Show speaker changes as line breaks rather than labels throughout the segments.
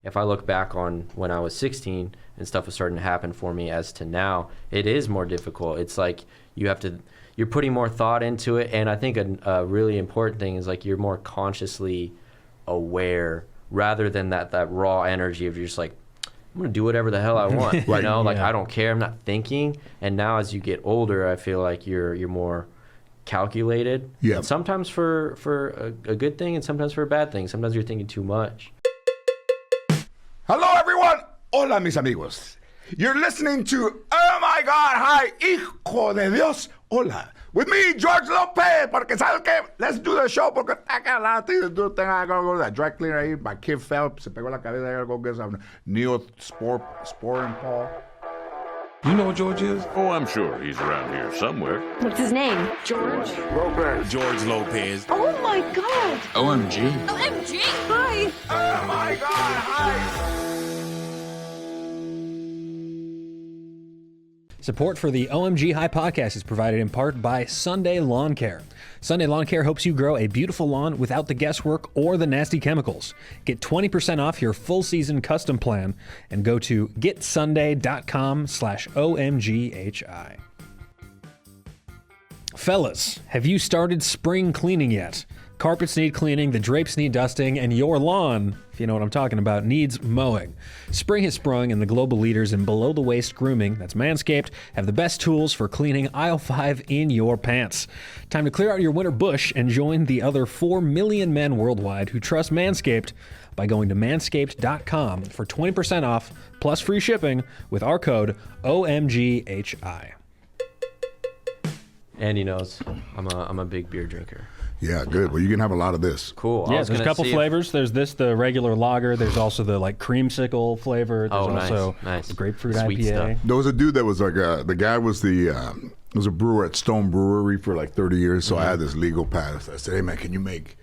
If I look back on when I was 16 and stuff was starting to happen for me as to now, it is more difficult. It's like you're putting more thought into it. And I think a really important thing is like you're more consciously aware rather than that raw energy of you're just like, I'm going to do whatever the hell I want.
Right.
You know, like I don't care. I'm not thinking. And now as you get older, I feel like you're more calculated.
Yeah.
And sometimes for a good thing and sometimes for a bad thing. Sometimes you're thinking too much.
Hello, everyone. Hola, mis amigos. You're listening to Oh My God Hi, Hijo de Dios. Hola. With me, George Lopez. Porque, ¿sabes qué? Let's do the show. Porque I got a lot of things to do. I gotta go to that dry cleaner ahí. My kid fell. Se pegó la cabeza. I gotta go get some Neosporin Paul.
You know what George is?
Oh, I'm sure he's around here somewhere.
What's his name?
George Lopez.
Oh my God!
OMG.
OMG! Hi!
Oh my God, hi!
Support for the OMG HI podcast is provided in part by Sunday Lawn Care. Sunday Lawn Care helps you grow a beautiful lawn without the guesswork or the nasty chemicals. Get 20% off your full season custom plan and go to getsunday.com/OMGHI. Fellas, have you started spring cleaning yet? Carpets need cleaning, the drapes need dusting, and your lawn, if you know what I'm talking about, needs mowing. Spring has sprung, and the global leaders in below-the-waist grooming, that's Manscaped, have the best tools for cleaning aisle 5 in your pants. Time to clear out your winter bush and join the other 4 million men worldwide who trust Manscaped by going to manscaped.com for 20% off plus free shipping with our code OMGHI.
Andy knows I'm a big beer drinker.
Yeah, good. Well, you can have a lot of this.
Cool.
Yeah, there's a couple flavors. There's the regular lager. There's also the like creamsicle flavor. There's also
nice.
the grapefruit
Sweet
IPA.
stuff.
There was a dude that was like, the guy was was a brewer at Stone Brewery for like 30 years. So I had this legal pass. I said, hey man, can you make,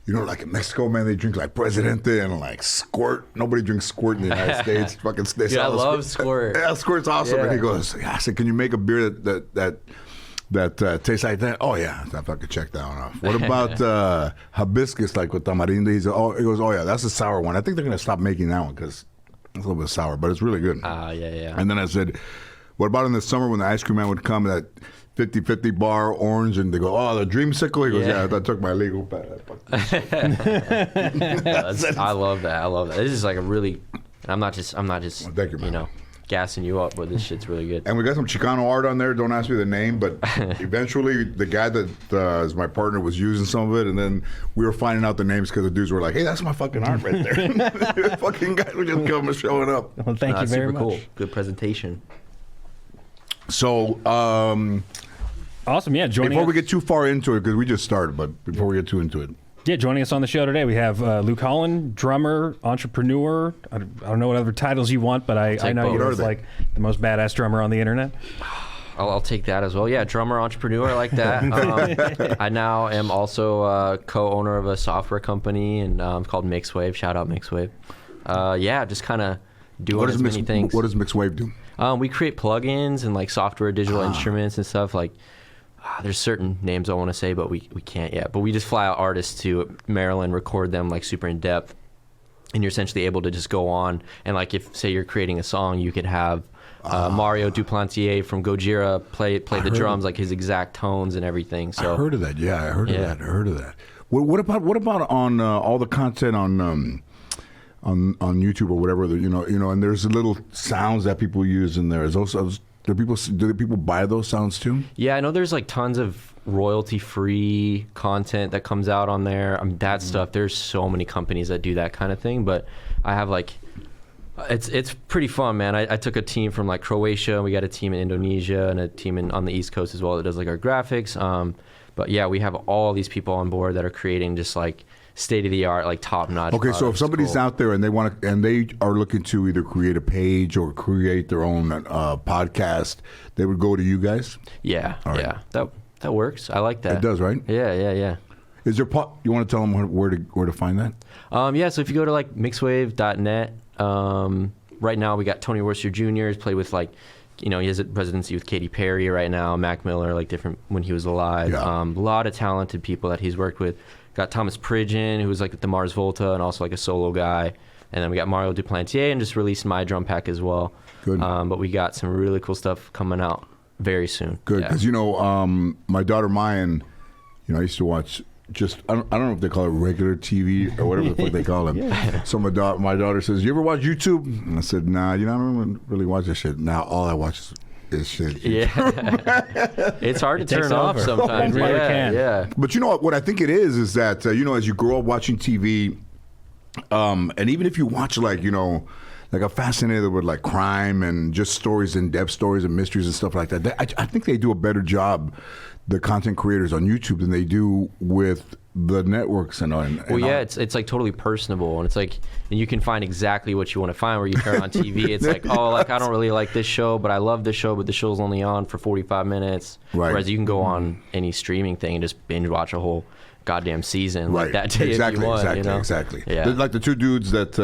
like in Mexico, man, they drink like Presidente and like Squirt. Nobody drinks Squirt in the United States. Fucking
Dude, I love Squirt.
Yeah, Squirt's awesome.
Yeah.
And he goes, I said, can you make a beer that tastes like that? Oh yeah, I fucking check that one off. What about hibiscus, like with tamarindo? He goes, oh yeah, that's a sour one. I think they're gonna stop making that one because it's a little bit sour, but it's really good.
Yeah.
And then I said, what about in the summer when the ice cream man would come, that 50-50 bar orange, and they go, oh, the dreamsicle? He goes, yeah, I took my legal pass.
I love that. This is like a really. I'm not just.
Well, thank you, man.
Gassing you up, but this shit's really good.
And we got some Chicano art on there. Don't ask me the name, but eventually the guy that is my partner was using some of it, and then we were finding out the names because the dudes were like, hey, that's my fucking art right there. Fucking guys were just coming showing up.
Well, thank you very
super
much.
Cool. Good presentation.
So,
Awesome, yeah.
before we get too far into it, because we just started, but before we get too into it.
Yeah, joining us on the show today, we have Luke Holland, drummer, entrepreneur. I don't know what other titles you want, but I know you're like the most badass drummer on the internet.
I'll take that as well. Yeah, drummer, entrepreneur, I like that. I now am also co-owner of a software company and called Mixwave. Shout out Mixwave. Just kind of doing as many things.
What does Mixwave do?
We create plugins and like software, digital instruments and stuff. Like, there's certain names I want to say, but we can't yet. But we just fly out artists to Maryland, record them like super in depth, and you're essentially able to just go on and like if say you're creating a song, you could have Mario Duplantier from Gojira play the drums, like his exact tones and everything. So
I heard of that. Yeah, I heard of that. What about on all the content on YouTube or whatever? And there's little sounds that people use in there. Do people buy those sounds too?
Yeah, I know there's like tons of royalty-free content that comes out on there. That stuff. There's so many companies that do that kind of thing, but I have like, it's pretty fun, man. I took a team from like Croatia. We got a team in Indonesia and a team on the East Coast as well that does like our graphics. But yeah, we have all these people on board that are creating just like state-of-the-art, like top-notch.
Okay, so if somebody's out there and they are looking to either create a page or create their own podcast, they would go to you guys.
Yeah,
right.
Yeah, that works. I like that.
It does, right?
Yeah.
Is there you want to tell them where to find that?
So if you go to like mixwave.net, right now we got Tony Worcester Jr. played with like, he has a residency with Katy Perry right now, Mac Miller, like different when he was alive.
Yeah.
A lot of talented people that he's worked with. Got Thomas Pridgen, who was like at the Mars Volta and also like a solo guy. And then we got Mario Duplantier and just released my drum pack as well.
Good.
But we got some really cool stuff coming out very soon.
Good,
Yeah.
because my daughter Mayan, I used to watch I don't know if they call it regular TV or whatever the fuck they call it. So my daughter says, "You ever watch YouTube?" And I said, "Nah, I don't really watch this shit." Now all I watch is shit.
Yeah. It's hard to
takes
turn off
over.
sometimes.
It really can.
Yeah.
But you know what I think it is that as you grow up watching TV, and even if you watch like I'm fascinated with like crime and just stories, in-depth stories and mysteries and stuff like that. I think they do a better job, the content creators on YouTube, than they do with the networks and
it's like totally personable, and it's like, and you can find exactly what you want to find. Where you turn on TV, it's like, oh, like I don't really like this show, but I love this show, but the show's only on for 45 minutes.
Right.
Whereas you can go on any streaming thing and just binge watch a whole goddamn season like that day if you want.
Exactly.
Yeah.
They're like the two dudes that.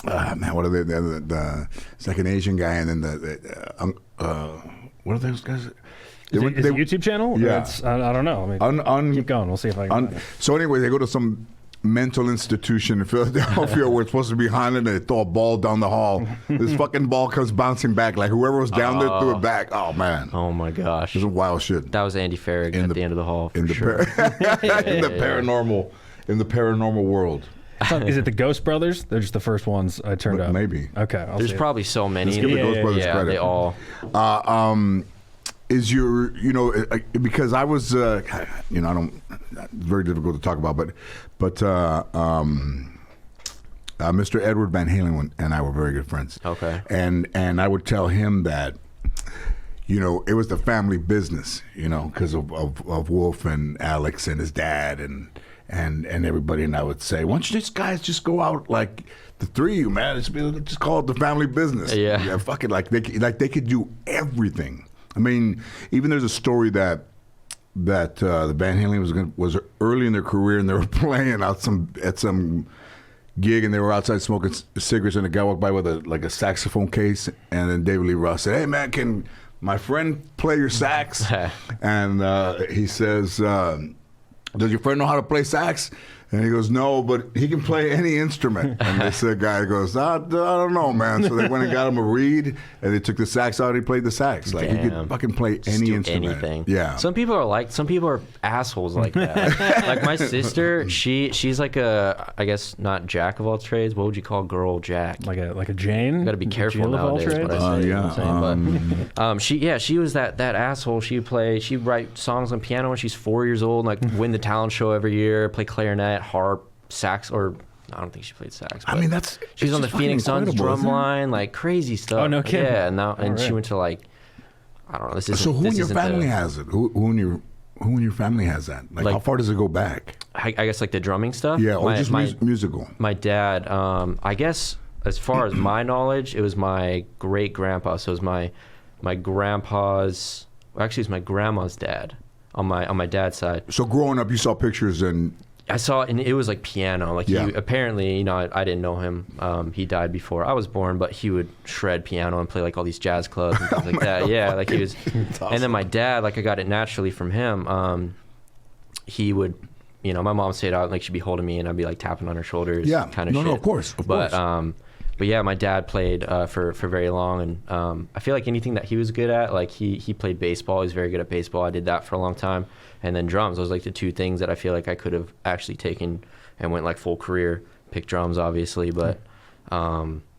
Man, what are they? The second Asian guy, and then what are those guys?
Is it a YouTube channel?
Yeah.
I don't know. I mean, keep going. We'll see if I can.
So anyway, they go to some mental institution in Philadelphia where it's supposed to be haunted, and they throw a ball down the hall. This fucking ball comes bouncing back. Like whoever was down there threw it back. Oh man.
Oh my gosh.
This is wild shit.
That was Andy Farrig at the end of the hall.
In the paranormal world.
Is it the Ghost Brothers? They're just the first ones I turned up.
Maybe.
Okay.
There's probably so many.
Let's give the Ghost Brothers credit.
They all.
Is your, because I was, I don't, very difficult to talk about, but Mr. Edward Van Halen and I were very good friends.
Okay.
And I would tell him that, it was the family business, because of Wolf and Alex and his dad and everybody. And I would say, why don't you guys just go out like the three of you, man? Just call it the family business.
Yeah.
Fuck it. Like they could do everything. I mean, even there's a story that the Van Halen was early in their career, and they were playing at some gig, and they were outside smoking cigarettes, and a guy walked by with a saxophone case, and then David Lee Roth said, "Hey man, can my friend play your sax?" And he says, "Does your friend know how to play sax?" And he goes, "No, but he can play any instrument." And this guy goes, I don't know, man. So they went and got him a reed, and they took the sax out, and he played the sax. Like, he could fucking play any instrument.
Anything.
Yeah.
Some people are assholes like that. Like my sister, she's like I guess not jack of all trades. What would you call girl jack?
Like a Jane.
You got to be careful
Jill of all
nowadays.
trades?
What I say,
yeah.
you know what I'm saying? But she was that asshole. She'd write songs on piano when she's 4 years old, like win the talent show every year, play clarinet, harp, sax, or I don't think she played sax.
I mean,
she was on the Phoenix Suns drum line, like crazy stuff.
Oh, no kidding.
Yeah, and she went to like, I don't know.
So who in your family has it? Who in your family has that? Like how far does it go back?
I guess like the drumming stuff.
Yeah, or just musical.
My dad, I guess as far as my knowledge, it was my great grandpa. So it was my grandpa's. Actually, it was my grandma's dad on my dad's side.
So growing up, you saw pictures and.
I saw it, and it was like piano. Like
Yeah.
he apparently, I didn't know him. He died before I was born, but he would shred piano and play like all these jazz clubs and things like that. God. Yeah, like he was. Awesome. And then my dad, like I got it naturally from him. He would, my mom stayed out, like she'd be holding me, and I'd be like tapping on her shoulders.
Yeah,
kind of shit.
No, of course.
But yeah, my dad played for very long, and I feel like anything that he was good at, like he played baseball. He was very good at baseball. I did that for a long time, and then drums. Those like the two things that I feel like I could have actually taken and went like full career. Pick drums, obviously, but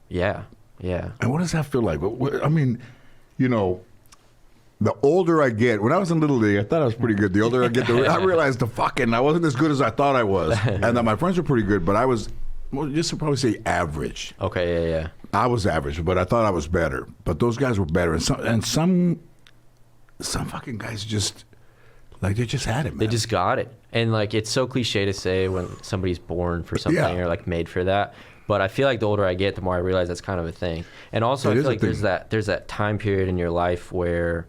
yeah.
And what does that feel like? I mean, the older I get, when I was in Little League, I thought I was pretty good. The older I get, I realized I wasn't as good as I thought I was, and that my friends were pretty good, but I was. Well, just to probably say average.
Okay, yeah.
I was average, but I thought I was better. But those guys were better, and some fucking guys just like they just had it, man.
They just got it, and like it's so cliche to say when somebody's born for something or like made for that. But I feel like the older I get, the more I realize that's kind of a thing. And also, I feel like there's that time period in your life where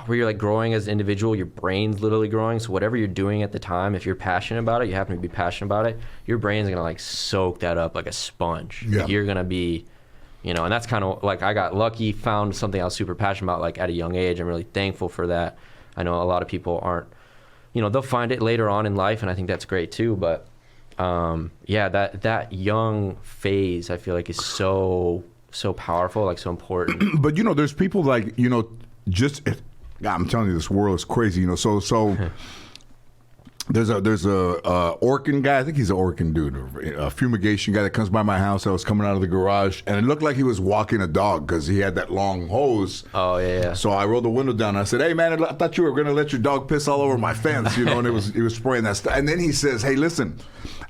you're like growing as an individual, your brain's literally growing. So whatever you're doing at the time, if you're passionate about it, you happen to be passionate about it, your brain's gonna like soak that up like a sponge.
Yeah.
Like, you're gonna be, and that's kind of like I got lucky, found something I was super passionate about like at a young age. I'm really thankful for that. I know a lot of people aren't, they'll find it later on in life, and I think that's great too. But yeah, that young phase, I feel like is so powerful, like so important.
But there's people like God, I'm telling you, this world is crazy. So there's a Orkin guy. I think he's an Orkin dude, a fumigation guy that comes by my house. I was coming out of the garage, and it looked like he was walking a dog because he had that long hose.
Oh yeah.
So I rolled the window down. And I said, "Hey man, I thought you were gonna let your dog piss all over my fence, And he was spraying that stuff. And then he says, "Hey, listen,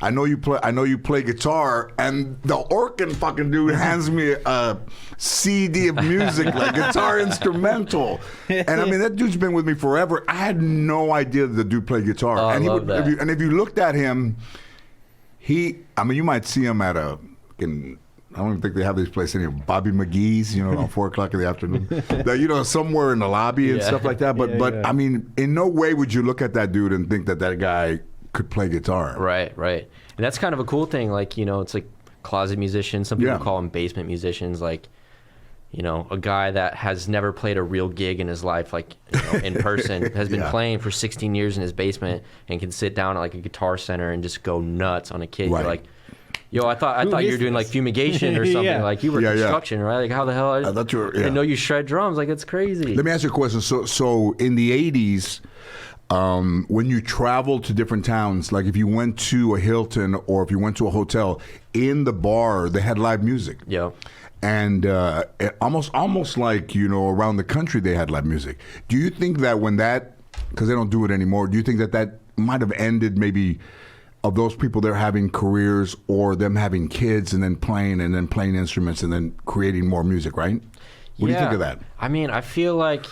I know you play guitar." And the Orkin fucking dude hands me a CD of music, like guitar instrumental. And I mean, that dude's been with me forever. I had no idea that the dude played guitar.
Oh,
and
I love that.
If you looked at him, you might see him at I don't even think they have this place anymore. Bobby McGee's, around 4 o'clock in the afternoon. Somewhere in the lobby and stuff like that. But I mean, in no way would you look at that dude and think that guy could play guitar.
Right. And that's kind of a cool thing. Like, it's like closet musicians. Some people call them basement musicians. Like, a guy that has never played a real gig in his life, like, in person, has been playing for 16 years in his basement and can sit down at like a Guitar Center and just go nuts on a kid.
Right.
You're like, yo, I thought you were doing like fumigation or something. Like you were construction, right? Like how the hell? I
thought you were.
I didn't know you shred drums. Like it's crazy.
Let me ask you a question. So in the 80s, when you traveled to different towns, like if you went to a Hilton or if you went to a hotel, in the bar they had live music.
Yeah.
And almost like around the country they had live music. Do you think that because they don't do it anymore, do you think that might have ended maybe of those people there having careers or them having kids and then playing instruments and then creating more music, right? What do you think of that?
I mean, I feel like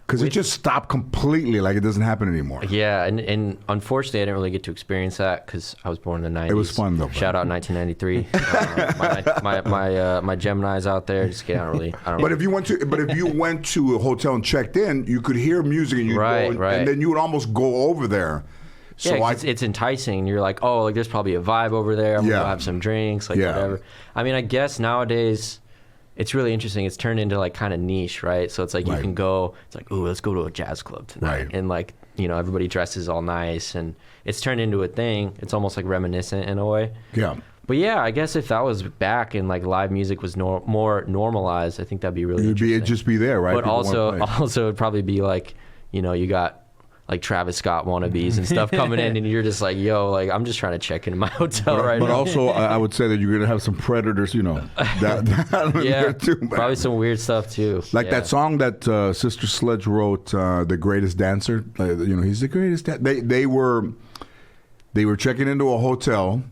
because it just stopped completely, like it doesn't happen anymore.
Yeah, and unfortunately, I didn't really get to experience that because I was born in the 90s.
It was fun though.
Shout out 1993. My Gemini's out there. Just kidding. I don't
But if you went to a hotel and checked in, you could hear music and and then you would almost go over there. So
yeah, it's enticing. You're like, oh, like there's probably a vibe over there. I'm gonna go have some drinks, like whatever. I mean, I guess nowadays. It's really interesting. It's turned into like kind of niche, right? So it's like you can go. It's like, ooh, let's go to a jazz club tonight, and like everybody dresses all nice, and it's turned into a thing. It's almost like reminiscent in a way.
Yeah.
But yeah, I guess if that was back and like live music was more normalized, I think that'd be really interesting.
It'd just be there, right?
But also it'd probably be like, you got like Travis Scott wannabes and stuff coming in, and you're just like, yo, like I'm just trying to check into my hotel right now.
But also, I would say that you're gonna have some predators, that there too.
Probably some weird stuff too.
Like that song that Sister Sledge wrote, "The Greatest Dancer." He's the greatest. They were checking into a hotel,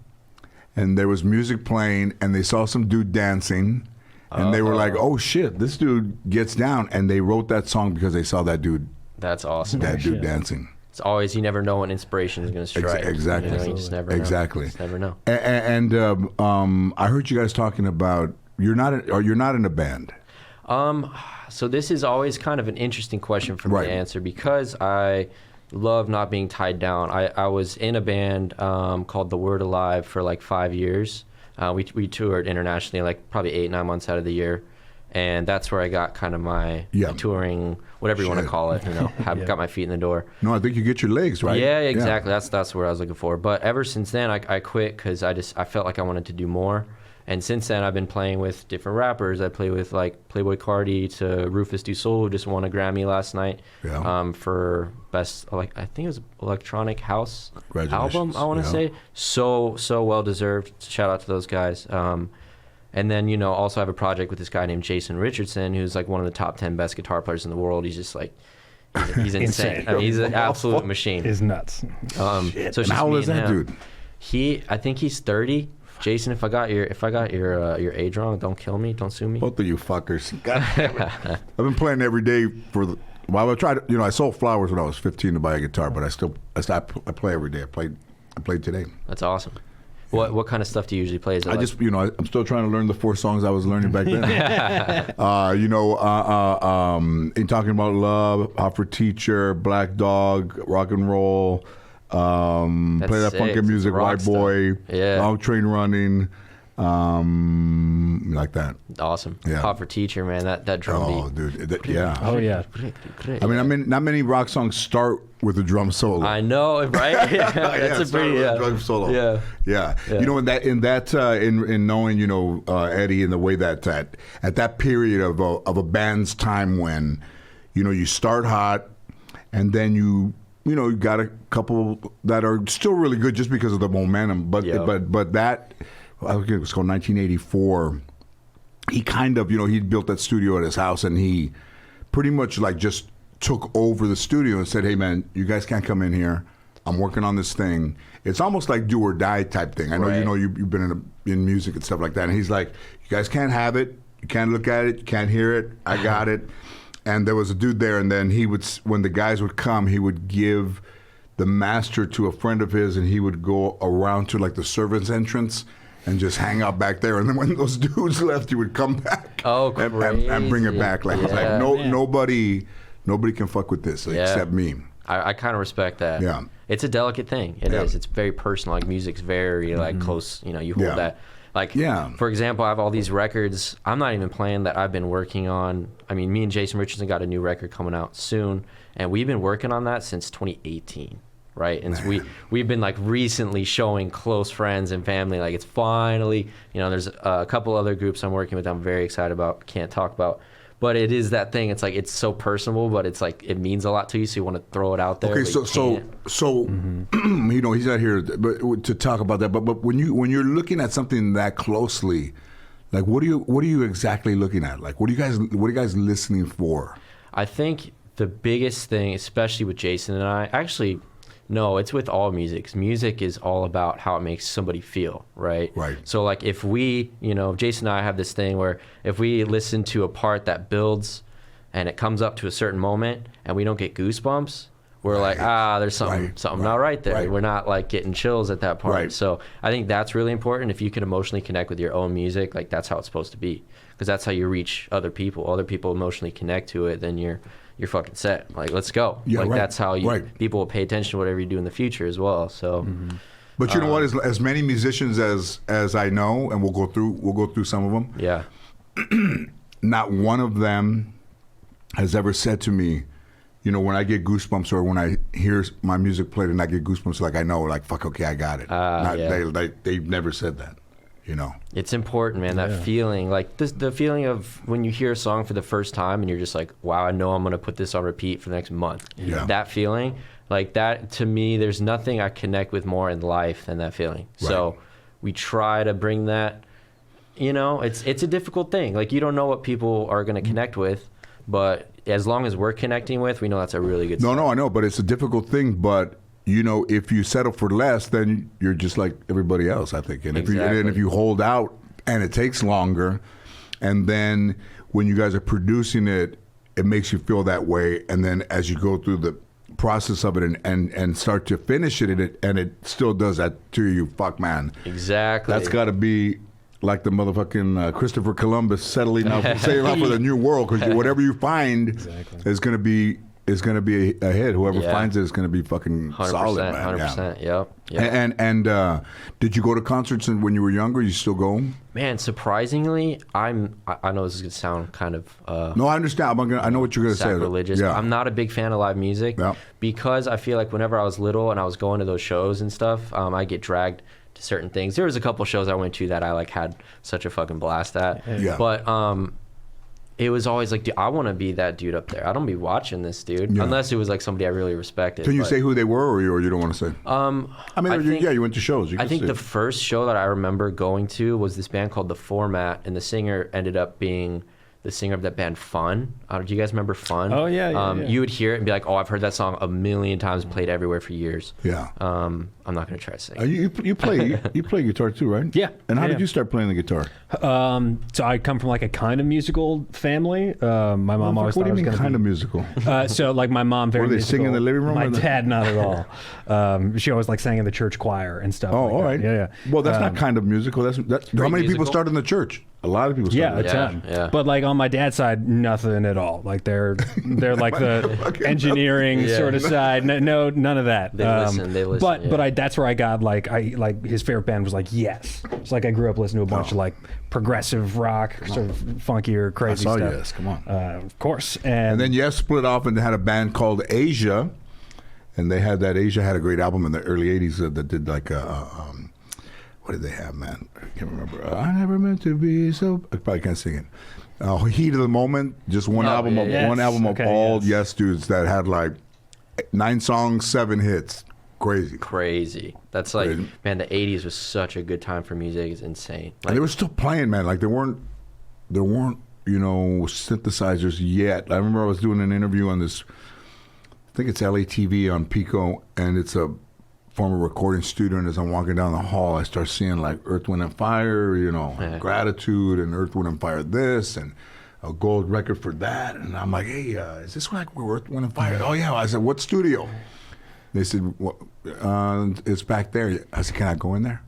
and there was music playing, and they saw some dude dancing, and they were like, "Oh shit, this dude gets down," and they wrote that song because they saw that dude.
That's awesome.
That dude dancing.
It's always, you never know when inspiration is going to strike.
Exactly.
You just never know.
Exactly.
You just never know.
And I heard you guys talking about you're not in a band.
So this is always kind of an interesting question for me to answer because I love not being tied down. I was in a band called The Word Alive for like 5 years. We toured internationally like probably 8-9 months out of the year. And that's where I got kind of my touring, whatever you want to call it, got my feet in the door.
No, I think you get your legs, right?
Yeah, exactly. Yeah. That's what I was looking for. But ever since then, I quit because I felt like I wanted to do more. And since then, I've been playing with different rappers. I play with like Playboi Carti to Rufus Du Sol, who just won a Grammy last night for best, I think it was electronic house album. I want to say so well deserved. Shout out to those guys. And then, also have a project with this guy named Jason Richardson, who's like one of the top 10 best guitar players in the world. He's just like, he's insane. I mean, he's an absolute machine.
He's nuts.
So
and how old is that dude?
I think he's 30. Jason, if I got your age wrong, don't kill me, don't sue me.
Both of you fuckers. God damn it. I've been playing every day I tried. I sold flowers when I was 15 to buy a guitar, but I play every day. I played today.
That's awesome. What kind of stuff do you usually play? Is it
I'm still trying to learn the 4 songs I was learning back then. In talking about love, Hot for Teacher, Black Dog, rock and roll, play that funky music, White Boy, Long Train Running, Like that.
Awesome.
Yeah.
Hot for Teacher, man. That drum
Oh,
beat.
dude. Yeah.
Oh yeah.
I mean, not many rock songs start with a drum solo.
I know, right? Yeah, that's a
start
pretty
with a drum solo.
Yeah.
Yeah. You know, in knowing, you know, Eddie, in the way that at that period of a band's time when, you know, you start hot, and then you got a couple that are still really good just because of the momentum. But that, I think it was called 1984. He kind of, you know, he'd built that studio at his house, and he pretty much like just took over the studio and said, "Hey man, you guys can't come in here. I'm working on this thing." It's almost like do or die type thing. I know, you know, you've been in music and stuff like that. And he's like, "You guys can't have it. You can't look at it. You can't hear it. I got it." And there was a dude there, and then he would, when the guys would come, he would give the master to a friend of his, and he would go around to like the servants' entrance and just hang out back there. And then when those dudes left, he would come back and bring it back. Like, it's like nobody can fuck with this except me.
I kind of respect that.
Yeah.
It's a delicate thing. It is. It's very personal. Like, music's very like close. You know, you hold that. Like, for example, I have all these records. I'm not even playing that I've been working on. I mean, me and Jason Richardson got a new record coming out soon, and we've been working on that since 2018, right? And so we've been like recently showing close friends and family, like it's finally, you know, there's a couple other groups I'm working with I'm very excited about, can't talk about. But it is that thing. It's like it's so personal, but it's like it means a lot to you, so you want to throw it out there.
Okay, so you know, he's not here to talk about that. But when you're looking at something that closely, like what are you exactly looking at? Like what are you guys listening for?
I think the biggest thing, especially with Jason and I, actually. No, it's with all music. 'Cause music is all about how it makes somebody feel, right?
Right.
So like if we, you know, Jason and I have this thing where if we listen to a part that builds and it comes up to a certain moment and we don't get goosebumps, we're like, there's something not right there. Right. We're not like getting chills at that part.
Right.
So I think that's really important. If you can emotionally connect with your own music, like that's how it's supposed to be. Because that's how you reach other people. Other people emotionally connect to it, then you're fucking set. Like, let's go.
Yeah,
like that's how people will pay attention to whatever you do in the future as well. So,
but you know what? As many musicians as I know, and we'll go through some of them.
Yeah.
Not one of them has ever said to me, you know, when I get goosebumps or when I hear my music played and I get goosebumps, like I know, like fuck, okay, I got it. They've never said that. You know,
it's important, man. That feeling, like the feeling of when you hear a song for the first time and you're just like, wow, I know I'm gonna put this on repeat for the next month.
Yeah.
That feeling, like that, to me, there's nothing I connect with more in life than that feeling. Right. So we try to bring that. You know, it's a difficult thing. Like you don't know what people are gonna connect with, but as long as we're connecting with, we know that's a really good.
No, I know, but it's a difficult thing, but. You know, if you settle for less, then you're just like everybody else, I think. And if you hold out and it takes longer, and then when you guys are producing it, it makes you feel that way. And then as you go through the process of it and start to finish it, and it still does that to you, fuck, man.
Exactly.
That's got to be like the motherfucking Christopher Columbus sailing out for the new world, because whatever you find is going to be. A hit. Whoever finds it is going to be fucking
100%,
solid, man.
100%. Yep.
And did you go to concerts when you were younger? You still go?
Man, surprisingly, I know this is going to sound kind of...
no, I understand. I know what you're going to say.
Sacrilegious.
Yeah.
I'm not a big fan of live music because I feel like whenever I was little and I was going to those shows and stuff, I get dragged to certain things. There was a couple shows I went to that I like had such a fucking blast at.
Yeah.
But... it was always like, dude, I want to be that dude up there. I don't be watching this dude unless it was like somebody I really respected.
Can you say who they were, or you don't want to say? I mean, you went to shows.
I think the first show that I remember going to was this band called The Format, and the singer ended up being the singer of that band Fun. Do you guys remember Fun?
Oh, yeah.
You would hear it and be like, oh, I've heard that song a million times, played everywhere for years.
Yeah.
I'm not going to try to sing.
You play guitar too, right?
Yeah.
And how did you start playing the guitar?
So I come from like a kind of musical family. My mom always thought I was going to be...
kind of musical?
So like my mom very
Were they
musical.
singing in the living room?
My dad, not at all. She always like sang in the church choir and stuff.
Oh,
like
all right.
Yeah.
Well, that's not kind of musical. That's how many people start in the church? A lot of people
Yeah,
started.
a ton.
yeah.
But like on my dad's side, nothing at all. Like they're like the engineering sort of side. No, none of that.
They listen.
But
yeah.
that's where I got like his favorite band was like Yes. It's like I grew up listening to a bunch of like progressive rock, sort of funkier, crazy
I saw
stuff.
Yes, come on.
Of course.
And then Yes split off and they had a band called Asia, and they had that. Asia had a great album in the early '80s that did like what did they have, man? I can't remember. I never meant to be so. I probably can't sing it. Heat of the Moment, just one album of
yes.
one album of
Okay,
all
yes.
Yes dudes that had like 9 songs, 7 hits. Crazy.
That's like,
Crazy.
man, the 80s was such a good time for music. It's insane.
And
Like,
they were still playing, man. Like there weren't synthesizers yet. I remember I was doing an interview on this. I think it's LATV on Pico, and it's a former recording studio. And as I'm walking down the hall, I start seeing like Earth, Wind and Fire, Gratitude, and Earth, Wind and Fire this, and a gold record for that. And I'm like, hey, is this like Earth, Wind and Fire? Oh yeah. I said, what studio? They said, well, it's back there. I said, can I go in there?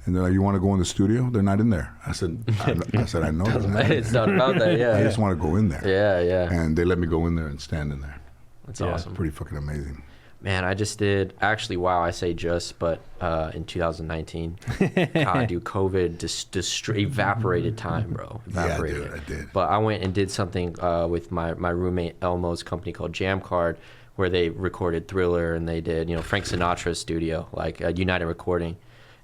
And they're like, you want to go in the studio? They're not in there. I said, I know. They're not.
it's not about that, yeah.
I just want to go in there.
Yeah.
And they let me go in there and stand in there.
That's awesome.
Pretty fucking amazing.
Man, I just did, actually, wow, I say just, but in 2019, God, dude, COVID just evaporated time, bro. Evaporated.
Yeah, dude, I did.
But I went and did something with my roommate Elmo's company called Jam Card, where they recorded Thriller, and they did, Frank Sinatra's studio, like United Recording.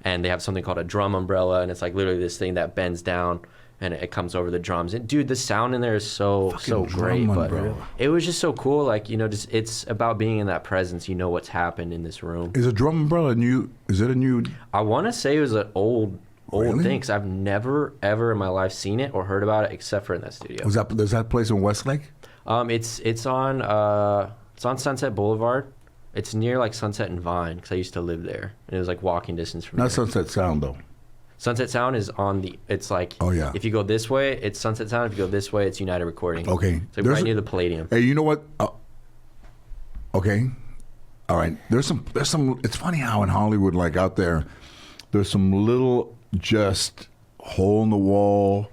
And they have something called a drum umbrella, and it's like literally this thing that bends down, and it comes over the drums. And dude, the sound in there is so great. But it was just so cool. Like, just it's about being in that presence. You know what's happened in this room.
Is a drum umbrella new? Is it a new?
I want to say it was an old
Really?
thing, because I've never ever in my life seen it or heard about it except for in that studio.
There's that place in Westlake?
It's on Sunset Boulevard. It's near like Sunset and Vine, because I used to live there, and it was like walking distance from
Not
there.
Sunset Sound though.
Sunset Sound is it's like,
Oh, yeah.
if you go this way, it's Sunset Sound. If you go this way, it's United Recording.
Okay.
It's like right near the Palladium.
Hey, you know what? Okay. All right. There's some. It's funny how in Hollywood, like out there, there's some little just hole in the wall.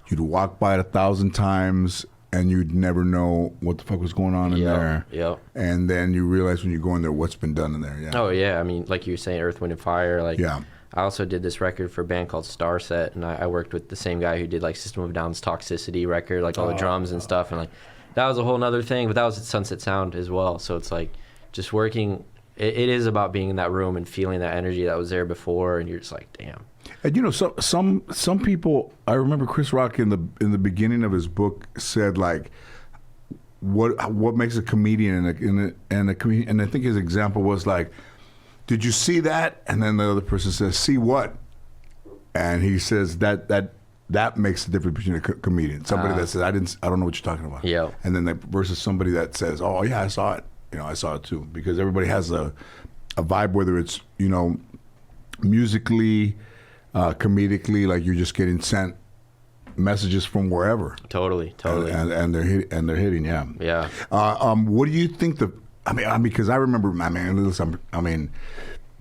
You'd walk by it 1,000 times, and you'd never know what the fuck was going on in there.
Yep.
And then you realize when you go in there what's been done in there. Yeah.
Oh, yeah. I mean, like you were saying, Earth, Wind, and Fire. Like,
Yeah.
I also did this record for a band called Starset, and I worked with the same guy who did like System of a Down's Toxicity record, like all the drums and stuff, and like that was a whole nother thing. But that was at Sunset Sound as well. So it's like just working. It is about being in that room and feeling that energy that was there before, and you're just like, damn.
And some people. I remember Chris Rock in the beginning of his book said like, what makes a comedian and a comedian, and I think his example was like, did you see that? And then the other person says, see what? And he says that makes the difference between a comedian. Somebody that says, I don't know what you're talking about.
Yeah.
And then versus somebody that says, oh yeah, I saw it. I saw it too. Because everybody has a vibe, whether it's, musically, comedically, like you're just getting sent messages from wherever.
Totally.
And they're hitting, yeah.
Yeah.
What do you think because I remember,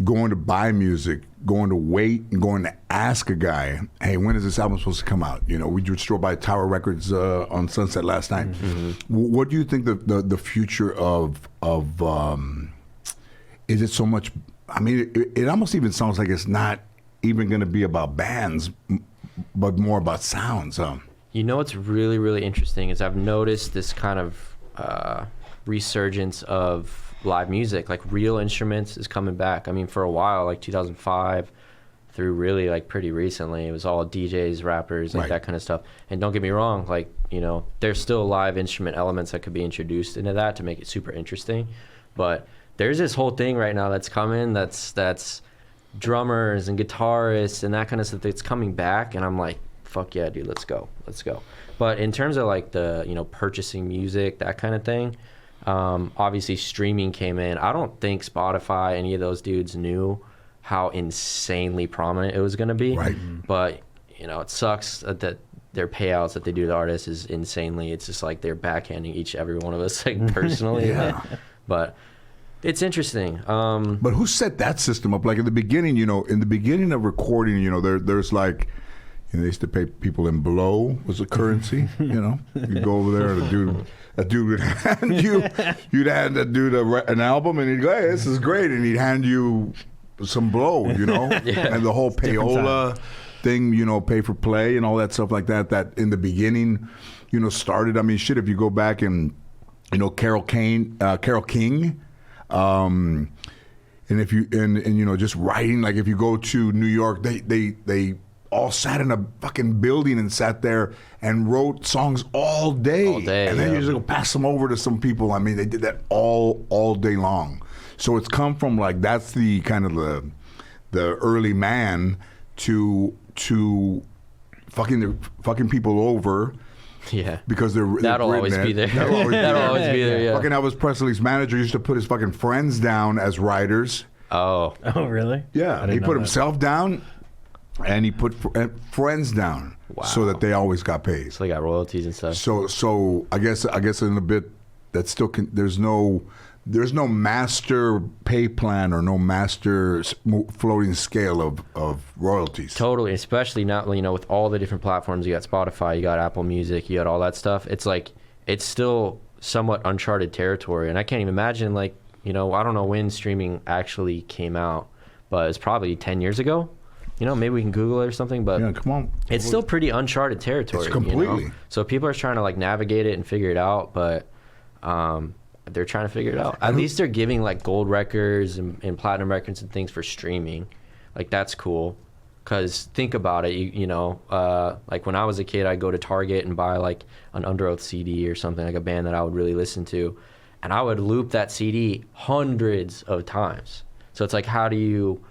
going to buy music, going to wait, and going to ask a guy, hey, when is this album supposed to come out? We would stroll by Tower Records on Sunset last night. Mm-hmm. What do you think the future of is it so much? It almost even sounds like it's not even going to be about bands, but more about sounds.
What's really, really interesting is I've noticed this kind of resurgence of live music, like real instruments is coming back. For a while, like 2005 through really like pretty recently, it was all DJs, rappers, like that kind of stuff. And don't get me wrong, like, there's still live instrument elements that could be introduced into that to make it super interesting. But there's this whole thing right now that's coming that's drummers and guitarists and that kind of stuff that's coming back. And I'm like, fuck yeah, dude, let's go. But in terms of like the, purchasing music, that kind of thing, obviously streaming came in. I don't think Spotify, any of those dudes knew how insanely prominent it was going to be.
Right.
But, it sucks that their payouts that they do to artists is insanely. It's just like they're backhanding every one of us like personally.
Yeah.
But it's interesting.
But who set that system up? Like in the beginning, in the beginning of recording, there's like, And they used to pay people in blow was the currency. You know, you go over there, and a dude would hand you'd hand that dude an album, and he'd go, "Hey, this is great," and he'd hand you some blow, you know, and the whole payola thing, you know, pay for play and all that stuff like that. That in the beginning, you know, started. I mean, shit. If you go back and you know Carole King. And if you and you know just writing, like if you go to New York, they all sat in a fucking building and sat there and wrote songs all day, and then you just go pass them over to some people. I mean, they did that all day long. So it's come from like that's the kind of the early man to fucking people over.
Yeah,
because
that'll always be there. That'll always be there. Yeah.
Fucking Elvis Presley's manager used to put his fucking friends down as writers.
Oh, really?
Yeah, he put himself down, and he put friends down, so that they always got paid.
So they got royalties and stuff.
So I guess in a bit that still there's no master pay plan or no master floating scale of royalties.
Totally, especially now, you know, with all the different platforms. You got Spotify, you got Apple Music, you got all that stuff. It's like, it's still somewhat uncharted territory. And I can't even imagine, like, you know, I don't know when streaming actually came out, but it's probably 10 years ago. You know, maybe we can Google it or something, but
yeah, come on.
It's still pretty uncharted territory.
It's completely.
You know? So people are trying to, like, navigate it and figure it out, but they're trying to figure it out. At least they're giving like gold records and platinum records and things for streaming. Like that's cool. Cause think about it, you know, like when I was a kid, I'd go to Target and buy like an Under Oath CD or something, like a band that I would really listen to, and I would loop that CD hundreds of times. So it's like, how do you,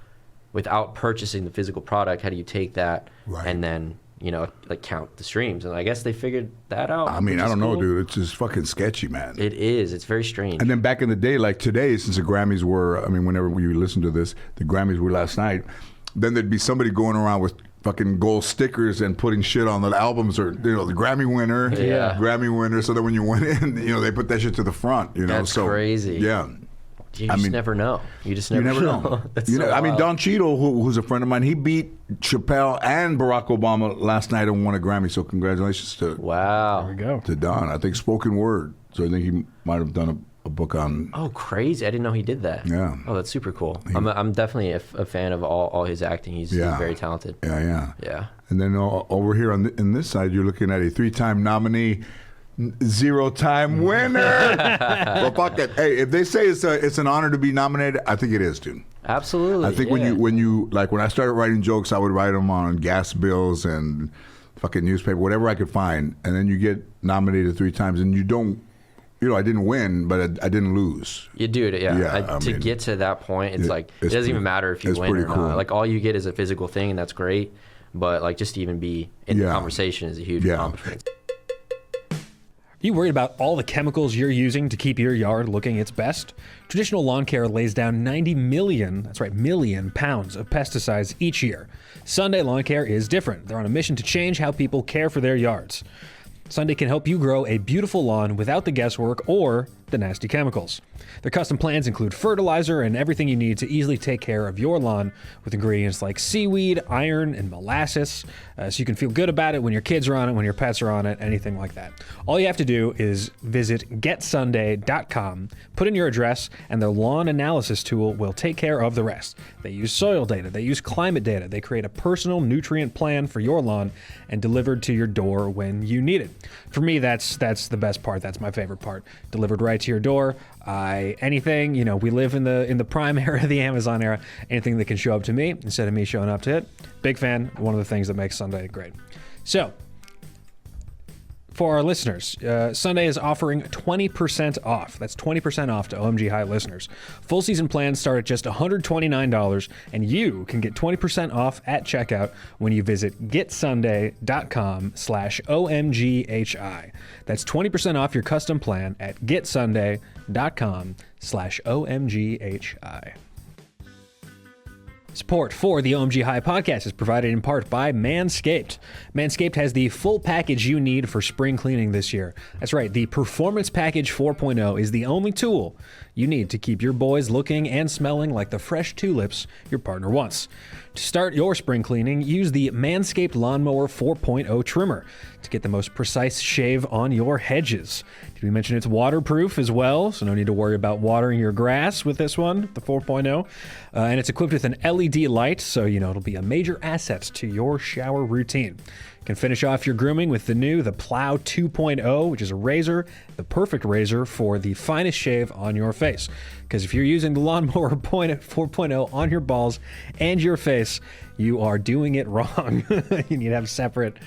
without purchasing the physical product, how do you take that and then, you know, like count the streams? And I guess they figured that out.
I mean, I don't know, dude. It's just fucking sketchy, man.
It is. It's very strange.
And then back in the day, like today, since the Grammys were, I mean, whenever you listen to this, the Grammys were last night, then there'd be somebody going around with fucking gold stickers and putting shit on the albums, or, you know, the Grammy winner. So that when you went in, you know, they put that shit to the front, you know.
That's crazy.
Yeah.
You just never know. You just never know. That's so
I mean, Don Cheadle, who's a friend of mine, he beat Chappelle and Barack Obama last night and won a Grammy. So congratulations to
there we go
to Don. I think spoken word. So I think he might have done a book on.
Oh, crazy! I didn't know he did that.
Yeah.
Oh, that's super cool. I'm definitely a fan of all his acting. He's very talented.
Yeah. And then over here in this side, you're looking at a 3-time nominee. 0-time winner. Well, fuck it. Hey, if they say it's an honor to be nominated, I think it is, dude.
Absolutely.
I think when you like when I started writing jokes, I would write them on gas bills and fucking newspaper, whatever I could find, and then you get nominated 3 times, and you don't. You know, I didn't win, but I didn't lose.
You do it, yeah. To get to that point, it's like it doesn't even matter if you win or not. Like all you get is a physical thing, and that's great. But like just to even be in the conversation is a huge accomplishment.
Are you worried about all the chemicals you're using to keep your yard looking its best? Traditional lawn care lays down 90 million pounds of pesticides each year. Sunday Lawn Care is different. They're on a mission to change how people care for their yards. Sunday can help you grow a beautiful lawn without the guesswork or the nasty chemicals. Their custom plans include fertilizer and everything you need to easily take care of your lawn with ingredients like seaweed, iron, and molasses, so you can feel good about it when your kids are on it, when your pets are on it, anything like that. All you have to do is visit getsunday.com, put in your address, and their lawn analysis tool will take care of the rest. They use soil data, they use climate data, they create a personal nutrient plan for your lawn and delivered to your door when you need it. For me, that's the best part. That's my favorite part. Delivered right to your door. Anything, you know, we live in the prime era, the Amazon era. Anything that can show up to me instead of me showing up to it. Big fan. One of the things that makes Sunday great. So, for our listeners, Sunday is offering 20% off. That's 20% off to OMG HI listeners. Full season plans start at just $129, and you can get 20% off at checkout when you visit getsunday.com/OMGHI. That's 20% off your custom plan at getsunday.com/OMGHI. Support for the OMG HI podcast is provided in part by Manscaped. Manscaped has the full package you need for spring cleaning this year. That's right, the Performance Package 4.0 is the only tool you need to keep your boys looking and smelling like the fresh tulips your partner wants. To start your spring cleaning, use the Manscaped Lawnmower 4.0 trimmer to get the most precise shave on your hedges. Did we mention it's waterproof as well? So no need to worry about watering your grass with this one, the 4.0. And it's equipped with an LED light, so it'll be a major asset to your shower routine. You can finish off your grooming with the Plow 2.0, which is a razor, the perfect razor for the finest shave on your face. Because if you're using the Lawnmower 4.0 on your balls and your face, you are doing it wrong. You need to have separate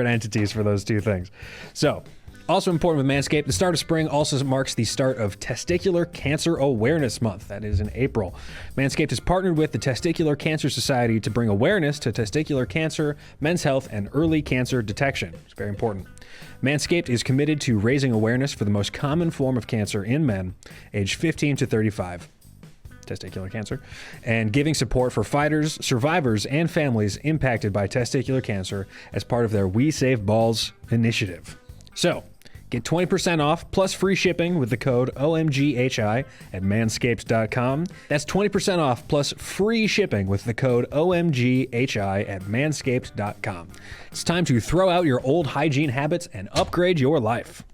entities for those two things. So, also important with Manscaped, the start of spring also marks the start of Testicular Cancer Awareness Month. That is in April. Manscaped has partnered with the Testicular Cancer Society to bring awareness to testicular cancer, men's health, and early cancer detection. It's very important. Manscaped is committed to raising awareness for the most common form of cancer in men, aged 15 to 35. Testicular cancer, and giving support for fighters, survivors, and families impacted by testicular cancer as part of their We Save Balls initiative. So, get 20% off plus free shipping with the code OMG HI at manscaped.com. That's 20% off plus free shipping with the code OMG HI at manscaped.com. It's time to throw out your old hygiene habits and upgrade your life.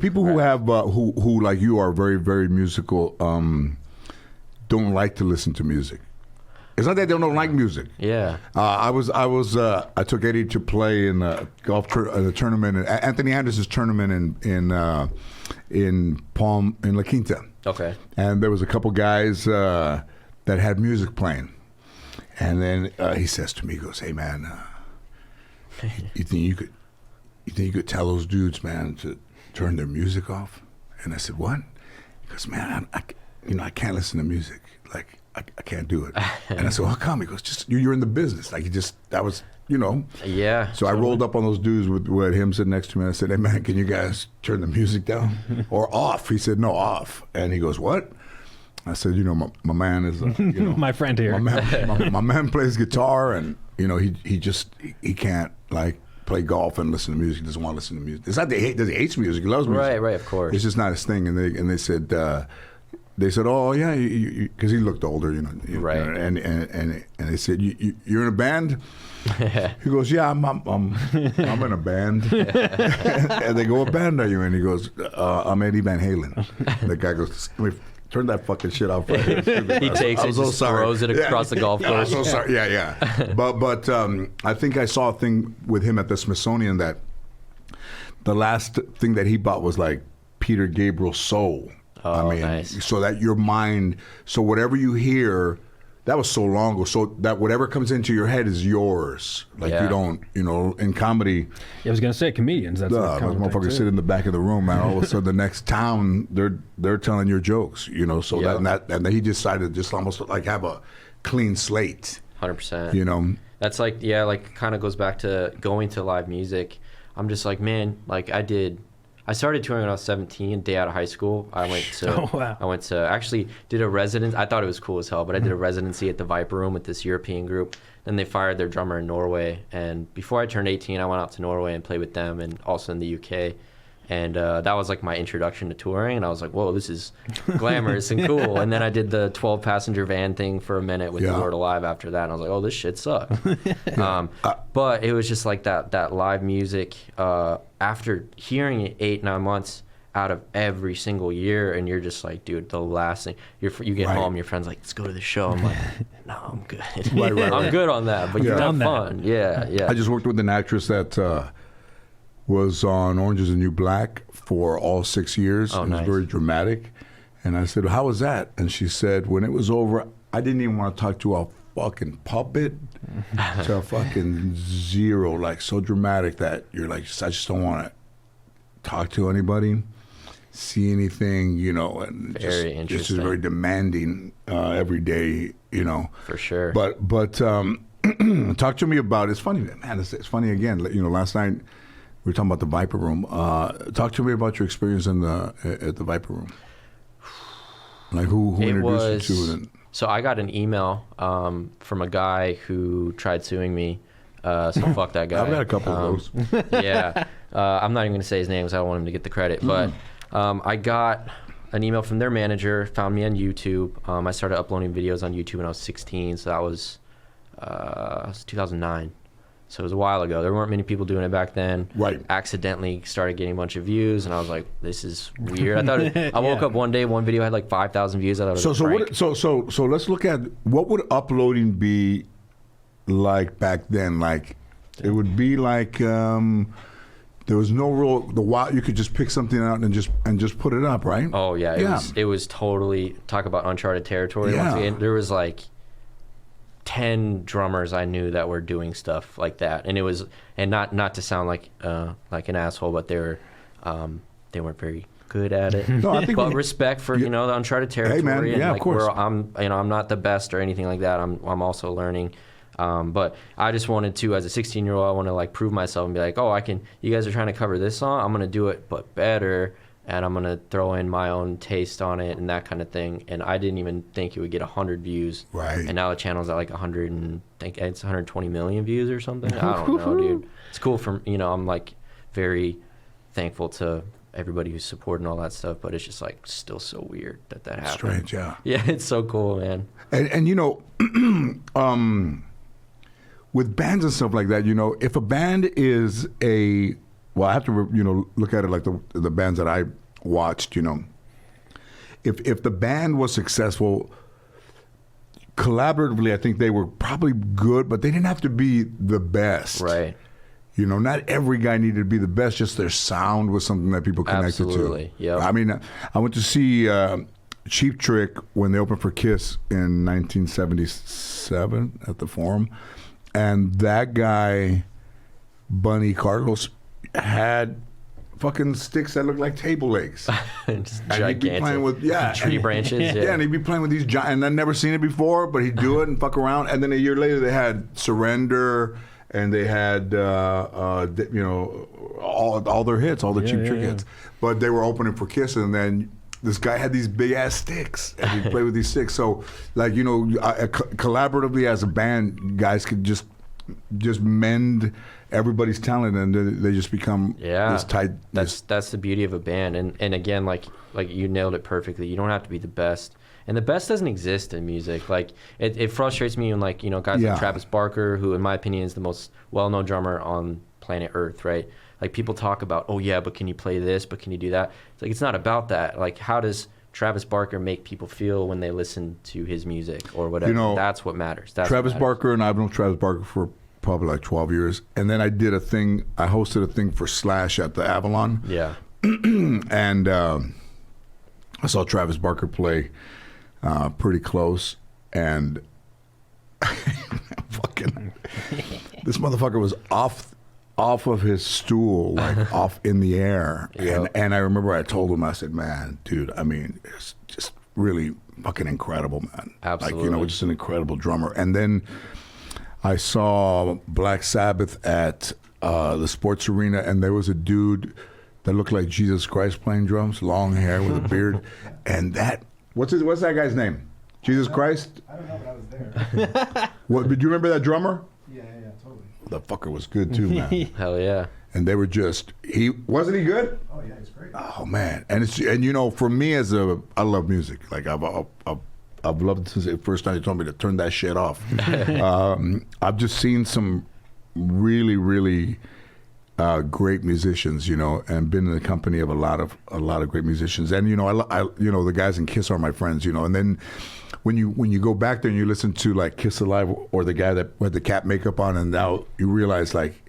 People who have who like you are very, very musical don't like to listen to music. It's not that they don't like music.
Yeah.
I took Eddie to play in a the tournament, Anthony Anderson's tournament in La Quinta.
Okay.
And there was a couple guys that had music playing, and then he says to me, he goes, "Hey man, you think you could tell those dudes, man, to turn their music off?" And I said, "What?" He goes, "Man, I can't listen to music. Like, I can't do it." And I said, "Well, how come?" He goes, "Just you're in the business. Like, that was,
Yeah.
So I rolled up on those dudes with him sitting next to me. And I said, "Hey, man, can you guys turn the music down or off?" He said, "No, off." And he goes, "What?" I said, my man is,
my friend here.
My man plays guitar, and he can't like play golf and listen to music. He doesn't want to listen to music. It's not that he hates music. He loves music.
Right, of course.
It's just not his thing. And they said, "Oh yeah," because he looked older,
right?
And they said, "You're in a band?" He goes, "Yeah, I'm in a band." And they go, "What band are you in?" He goes, "I'm Eddie Van Halen." And the guy goes, "Let me turn that fucking shit off." Right here.
He takes it, just throws it across the golf course.
I'm so sorry. Yeah. But I think I saw a thing with him at the Smithsonian that the last thing that he bought was like Peter Gabriel's Soul.
Oh, nice.
So that your mind, so whatever you hear, that was so long ago, so that whatever comes into your head is yours. Like you don't, in comedy.
I was going to say comedians. That's
those motherfuckers sit in the back of the room, man. All of a sudden, the next town, they're telling your jokes, So that and then he decided to just almost like have a clean slate.
100%. That's like kind of goes back to going to live music. I'm just like, man, like I started touring when I was 17, day out of high school. I went to actually did a residency. I thought it was cool as hell, but I did a residency at the Viper Room with this European group. Then they fired their drummer in Norway. And before I turned 18, I went out to Norway and played with them, and also in the UK. And that was like my introduction to touring. And I was like, whoa, this is glamorous and cool. And then I did the 12-passenger van thing for a minute with The Lord Alive after that. And I was like, oh, this shit sucks. But it was just like that live music. After hearing it 8-9 months out of every single year, and you're just like, dude, the last thing you get home, your friend's like, let's go to the show. I'm like, no, I'm good. I'm good on that. But you've done fun. Yeah.
I just worked with an actress that was on Orange is the New Black for all 6 years.
Oh,
it was very dramatic. And I said, well, how was that? And she said, when it was over, I didn't even want to talk to a fucking puppet, to a fucking zero, like so dramatic that you're like, I just don't want to talk to anybody, see anything, and
very interesting.
Just is very demanding every day,
For sure.
But talk to me about, it's funny, man, it's funny again, last night, we were talking about the Viper Room. Talk to me about your experience at the Viper Room. Like who introduced you to it?
So I got an email from a guy who tried suing me. So fuck that guy.
I've got a couple of those.
Yeah. I'm not even going to say his name because I don't want him to get the credit. But I got an email from their manager, found me on YouTube. I started uploading videos on YouTube when I was 16, so that was 2009. So it was a while ago. There weren't many people doing it back then.
Right.
Accidentally started getting a bunch of views, and I was like, "This is weird." I thought I woke up one day, one video had like 5,000 views. I thought it was a prank.
So let's look at what would uploading be like back then. Like it would be like there was no real you could just pick something out and just put it up, right?
Oh yeah, it was totally, talk about uncharted territory.
Yeah.
Once again, there was like 10 drummers I knew that were doing stuff like that, and it was, and not to sound like an asshole, but they weren't very good at it.
No, I think
but respect for the uncharted territory.
Hey man,
and
yeah,
like
of course.
I'm not the best or anything like that. I'm also learning. But I just wanted to, as a 16-year-old, I want to like prove myself and be like, oh, you guys are trying to cover this song, I'm gonna do it but better, and I'm gonna throw in my own taste on it and that kind of thing. And I didn't even think it would get 100 views.
Right.
And now the channel's at like 100 and I think it's 120 million views or something. I don't know, dude. It's cool for I'm like very thankful to everybody who's supporting all that stuff, but it's just like still so weird that happened.
Strange, yeah.
Yeah, it's so cool, man.
And with bands and stuff like that, if a band is I have to look at it like the bands that I watched. If the band was successful collaboratively, I think they were probably good, but they didn't have to be the best.
Right.
Not every guy needed to be the best. Just their sound was something that people connected
Absolutely.
to.
Yep.
I mean, I went to see Cheap Trick when they opened for Kiss in 1977 at the Forum, and that guy, Bunny Carlos, had fucking sticks that looked like table legs.
Just
And he'd be playing with
tree branches.
Yeah, and he'd be playing with these giant. And I'd never seen it before, but he'd do it and fuck around. And then a year later, they had Surrender, and they had all their hits, all the Cheap Trick hits. But they were opening for Kiss, and then this guy had these big ass sticks, and he'd play with these sticks. So, like collaboratively as a band, guys could just mend everybody's talent, and they just become this tight.
That's the beauty of a band, and again, like you nailed it perfectly. You don't have to be the best, and the best doesn't exist in music. Like it frustrates me when guys like Travis Barker, who in my opinion is the most well-known drummer on planet Earth, right? Like people talk about, oh yeah, but can you play this? But can you do that? It's like it's not about that. Like how does Travis Barker make people feel when they listen to his music or whatever? That's what matters.
Travis Barker, and I've known Travis Barker for probably like 12 years. And then I hosted a thing for Slash at the Avalon. Yeah. And I saw Travis Barker play pretty close. And fucking, this motherfucker was off of his stool, like off in the air. Yep. And I remember I told him, I said, man, dude, I mean, it's just really fucking incredible, man.
Absolutely.
Like, just an incredible drummer. And then I saw Black Sabbath at the sports arena, and there was a dude that looked like Jesus Christ playing drums, long hair with a beard. And what's that guy's name? Jesus Christ?
I don't know, but I was there.
What, did you remember that drummer?
Yeah, totally.
The fucker was good too, man.
Hell yeah.
And they were wasn't he good?
Oh yeah, he's great.
Oh man, and for me I love music. Like I've loved it since the first time you told me to turn that shit off. I've just seen some really, really great musicians, and been in the company of a lot of great musicians. And I the guys in Kiss are my friends, and then when you go back there and you listen to like Kiss Alive or the guy that had the cat makeup on, and now you realize like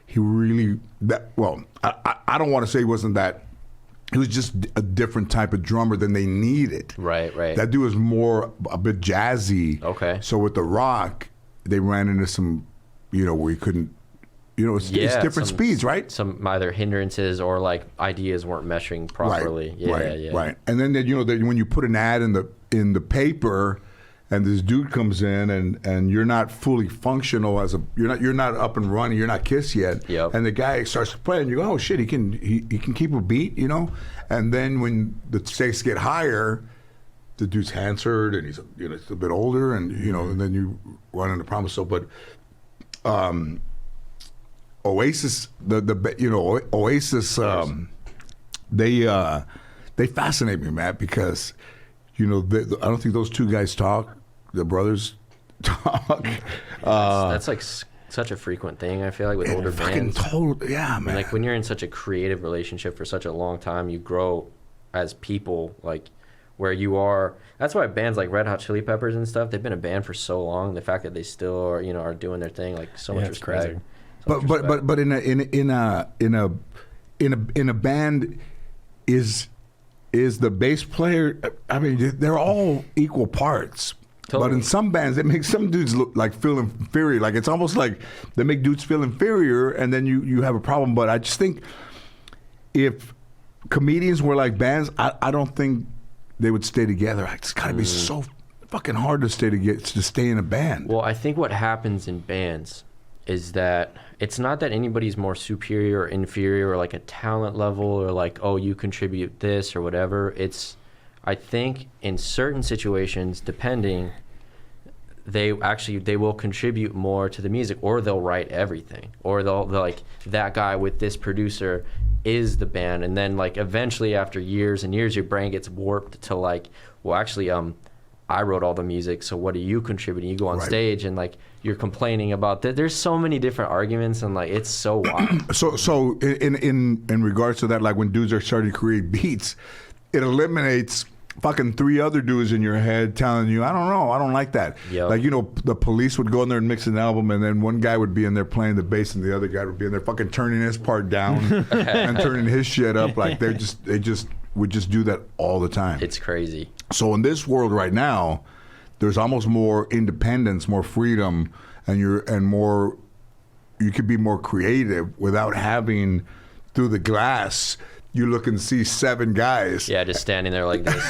he really I don't want to say he wasn't that. He was just a different type of drummer than they needed.
Right.
That dude was a bit jazzy.
Okay.
So with the rock, they ran into some, where you couldn't, it's different speeds, right?
Some either hindrances or like ideas weren't meshing properly.
Right. And then when you put an ad in the paper, and this dude comes in and you're not fully functional you're not up and running, you're not Kiss yet.
Yep.
And the guy starts to play and you go, oh shit, he can keep a beat, And then when the stakes get higher, the dude's hands hurt and he's a bit older, and and then you run into problems. So, but Oasis, Oasis, they fascinate me, Matt, because I don't think those two guys talk. The brothers talk.
That's like such a frequent thing. I feel like with older
fucking
bands.
Yeah, man.
Like when you're in such a creative relationship for such a long time, you grow as people. Like where you are. That's why bands like Red Hot Chili Peppers and stuff. They've been a band for so long. The fact that they still are doing their thing. Like so much respect.
Crazy.
But in a band is the bass player. I mean, they're all equal parts.
Totally.
But in some bands, they make some dudes feel inferior. Like it's almost like they make dudes feel inferior, and then you have a problem. But I just think if comedians were like bands, I don't think they would stay together. It's got to be so fucking hard to stay in a band.
Well, I think what happens in bands is that it's not that anybody's more superior or inferior or like a talent level or like, oh, you contribute this or whatever. I think in certain situations, depending, they will contribute more to the music, or they'll write everything, or they'll like that guy with this producer is the band, and then like eventually after years and years, your brain gets warped to like, well, actually, I wrote all the music, so what are you contributing? You go on stage and like you're complaining about that. There's so many different arguments, and like it's so wild.
So in regards to that, like when dudes are starting to create beats, it eliminates fucking three other dudes in your head telling you, I don't know, I don't like that.
Yep.
Like, the Police would go in there and mix an album, and then one guy would be in there playing the bass, and the other guy would be in there fucking turning his part down and turning his shit up. Like they just would just do that all the time.
It's crazy.
So in this world right now, there's almost more independence, more freedom, and you could be more creative without having through the glass. You look and see seven guys.
Yeah, just standing there like this,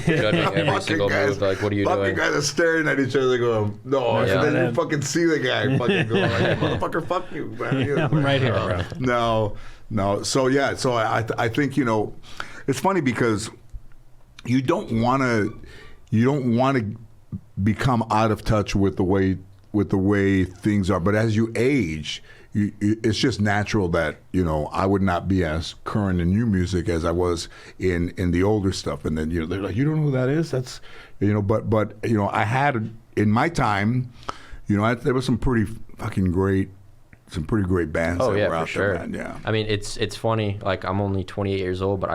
judging every single move. Like, what are you doing?
Fucking guys are staring at each other going, no.
Yeah.
And then you fucking see the guy fucking go like, motherfucker, fuck you, man.
Yeah, I'm right here, bro.
No. So I think, it's funny because you don't want to become out of touch with the way things are. But as you age, it's just natural that I would not be as current in new music as I was in the older stuff. And then they're like, you don't know who that is? That's but I had in my time, there was some pretty great bands.
Oh
that
yeah,
were
for
out
sure.
there, man. Yeah.
I mean, it's funny. Like I'm only 28 years old, but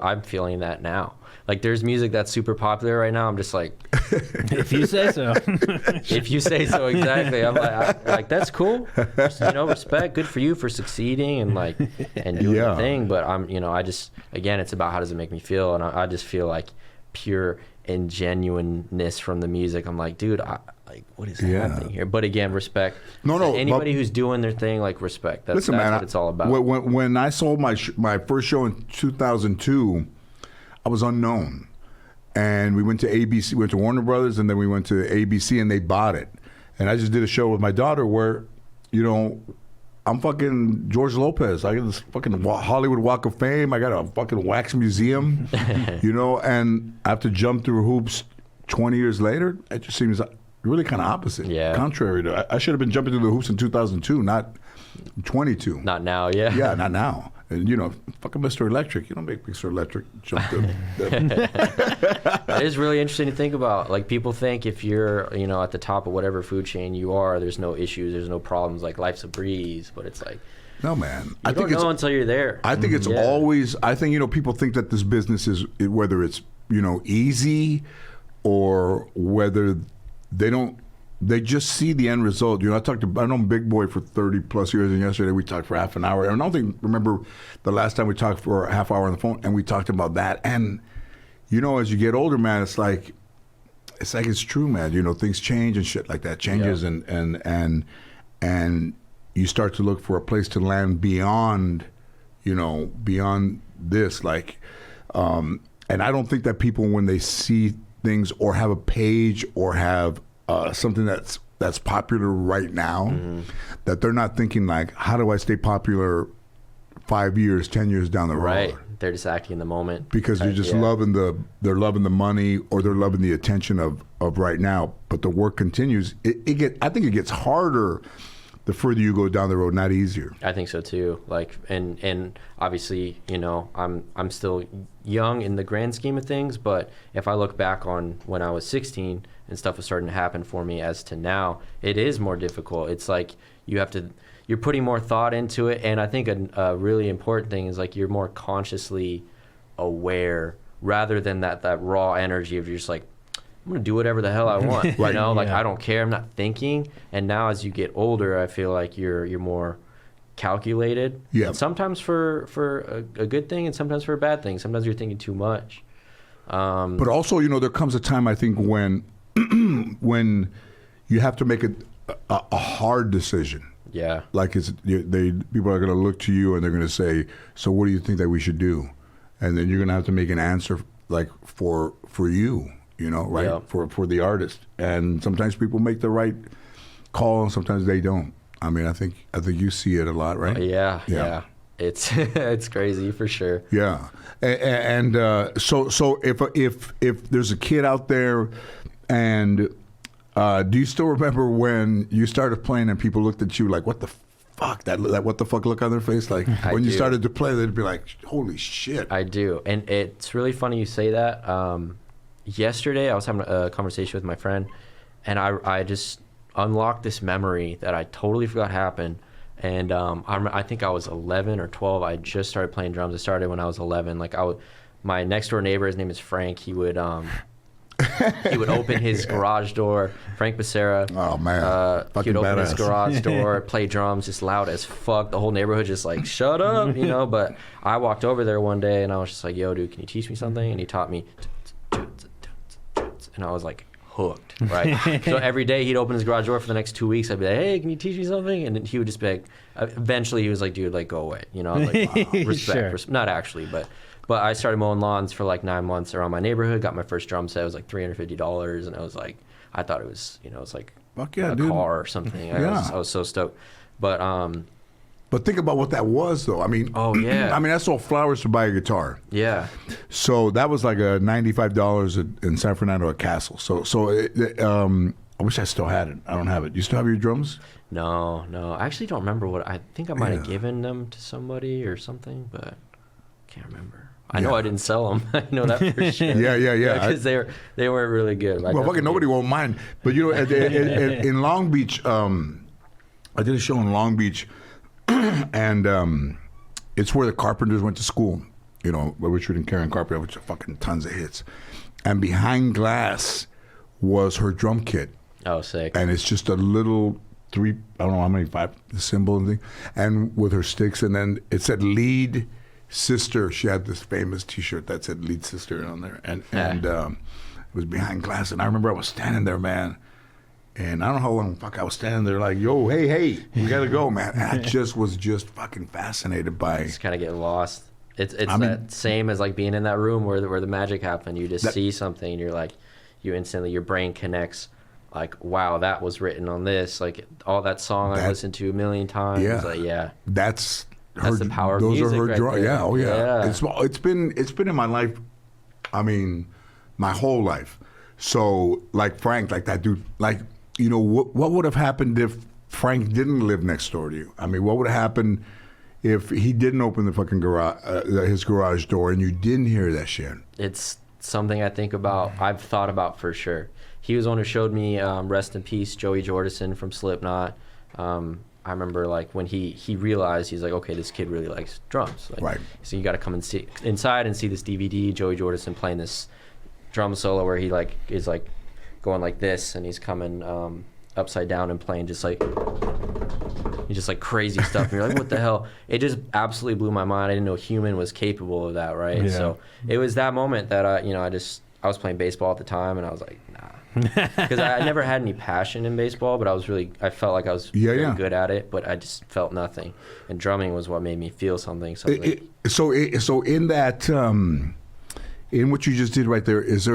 I'm feeling that now. Like there's music that's super popular right now. I'm just like,
If you say so.
if you say so, exactly. I'm like that's cool. Just, respect. Good for you for succeeding and doing your thing. But I just again, it's about how does it make me feel, and I just feel like pure and genuineness from the music. I'm like, dude, what is happening here? But again, respect.
No.
Anybody who's doing their thing, like respect. That's
man,
what it's all about.
When I sold my first show in 2002, I was unknown, and we went to ABC, we went to Warner Brothers, and then we went to ABC, and they bought it. And I just did a show with my daughter where, I'm fucking George Lopez. I got this fucking Hollywood Walk of Fame. I got a fucking wax museum, and I have to jump through hoops 20 years later. It just seems really kind of opposite.
Yeah.
Contrary to, I should have been jumping through the hoops in 2002, not 22.
Not now, yeah.
Yeah, not now. And fucking Mr. Electric. You don't make Mr. Electric jump through.
It is really interesting to think about. Like people think if you're, at the top of whatever food chain you are, there's no issues, there's no problems. Like life's a breeze. But it's like,
no, man.
I don't know until you're there.
I think it's always. I think people think that this business is whether it's easy or whether they don't. They just see the end result. I know Big Boy for 30 plus years, and yesterday we talked for half an hour. And I don't remember the last time we talked for a half hour on the phone, and we talked about that. And as you get older, man, it's like it's true, man. Things change and shit like that changes, and you start to look for a place to land beyond this. Like, and I don't think that people, when they see things or have a page or have something that's popular right now, that they're not thinking like, how do I stay popular 5 years, 10 years down the road?
Right. They're just acting in the moment.
Because they're just loving the money, or they're loving the attention of right now. But the work continues. I think it gets harder the further you go down the road, not easier.
I think so too. Like, and obviously, you know, I'm still young in the grand scheme of things, but if I look back on when I was 16 and stuff was starting to happen for me as to now, it is more difficult. It's like you're putting more thought into it, and I think a really important thing is like you're more consciously aware rather than that raw energy of you're just like, I'm gonna do whatever the hell I want. You know, like I don't care. I'm not thinking. And now as you get older, I feel like you're more calculated.
Yeah.
And sometimes for a good thing, and sometimes for a bad thing. Sometimes you're thinking too much.
But also, you know, there comes a time I think when when you have to make a hard decision.
Yeah.
Like people are gonna look to you and they're gonna say, so what do you think that we should do? And then you're gonna have to make an answer like for you. You know, right?
Yeah.
For the artist, and sometimes people make the right call, and sometimes they don't. I mean, I think you see it a lot, right?
Yeah. It's it's crazy for sure.
Yeah, and so if there's a kid out there, and do you still remember when you started playing and people looked at you like, what the fuck? That what the fuck look on their face? Like when you started to play, they'd be like, holy shit.
I do, and it's really funny you say that. Yesterday, I was having a conversation with my friend, and I just unlocked this memory that I totally forgot happened. And I think I was 11 or 12. I just started playing drums. I started when I was 11. Like my next door neighbor, his name is Frank. He would open his garage door. Frank Becerra.
Oh man,
he would open his garage door, play drums just loud as fuck. The whole neighborhood just like shut up, you know. But I walked over there one day and I was just like, "Yo, dude, can you teach me something?" And he taught me. And I was like hooked, right? So every day he'd open his garage door for the next 2 weeks. I'd be like, hey, can you teach me something? And then he would just be like, eventually he was like, dude, like go away. You know, I was like, wow, respect. Not actually, but I started mowing lawns for like 9 months around my neighborhood, got my first drum set. It was like $350. And I was like, I thought it was, you know, it's like
fuck yeah,
a
dude.
car or something. I was so stoked.
But think about what that was, though. I mean,
oh yeah.
I mean, I sold flowers to buy a guitar.
Yeah.
So that was like a $95 in San Fernando at Castle. So I wish I still had it. I don't have it. You still have your drums?
No. I actually don't remember what. I think I might have given them to somebody or something, but can't remember. I know I didn't sell them. I know that for sure.
Yeah.
Because they weren't really good.
Well, fucking nobody won't mind. But you know, in Long Beach, I did a show in Long Beach. And it's where the Carpenters went to school, you know, Richard and Karen Carpenter, which are fucking tons of hits. And behind glass was her drum kit.
Oh, sick.
And it's just a little I don't know how many, 5 symbol and thing, and with her sticks. And then it said lead sister. She had this famous T-shirt that said lead sister on there. And it was behind glass. And I remember I was standing there, man. And I don't know how long I was standing there like, yo, hey, we gotta go, man. And I was just fucking fascinated by.
Just kind of get lost. It's that same as like being in that room where the magic happened. You just see something and you're like, you instantly, your brain connects. Like, wow, that was written on this. Like all that song I listened to a million times.
Yeah,
like,
that's
the power of
music. Those are her
right
drums.
there.
Yeah, oh yeah.
Yeah.
It's been in my life. I mean, my whole life. So like Frank, like that dude, like. You know, what would have happened if Frank didn't live next door to you? I mean, what would have happened if he didn't open the fucking his garage door and you didn't hear that shit?
It's something I think about. I've thought about for sure. He was the one who showed me, rest in peace, Joey Jordison from Slipknot. I remember like when he realized, he's like, okay, this kid really likes drums. Like,
right.
So you got to come and see inside and see this DVD, Joey Jordison playing this drum solo where he like is like going like this, and he's coming upside down and playing just like crazy stuff. And you're like, what the hell? It just absolutely blew my mind. I didn't know a human was capable of that, right?
Yeah.
So it was that moment that I was playing baseball at the time, and I was like, nah, because I never had any passion in baseball, but I felt like I was very good at it, but I just felt nothing. And drumming was what made me feel something. So
in that. In what you just did right there, is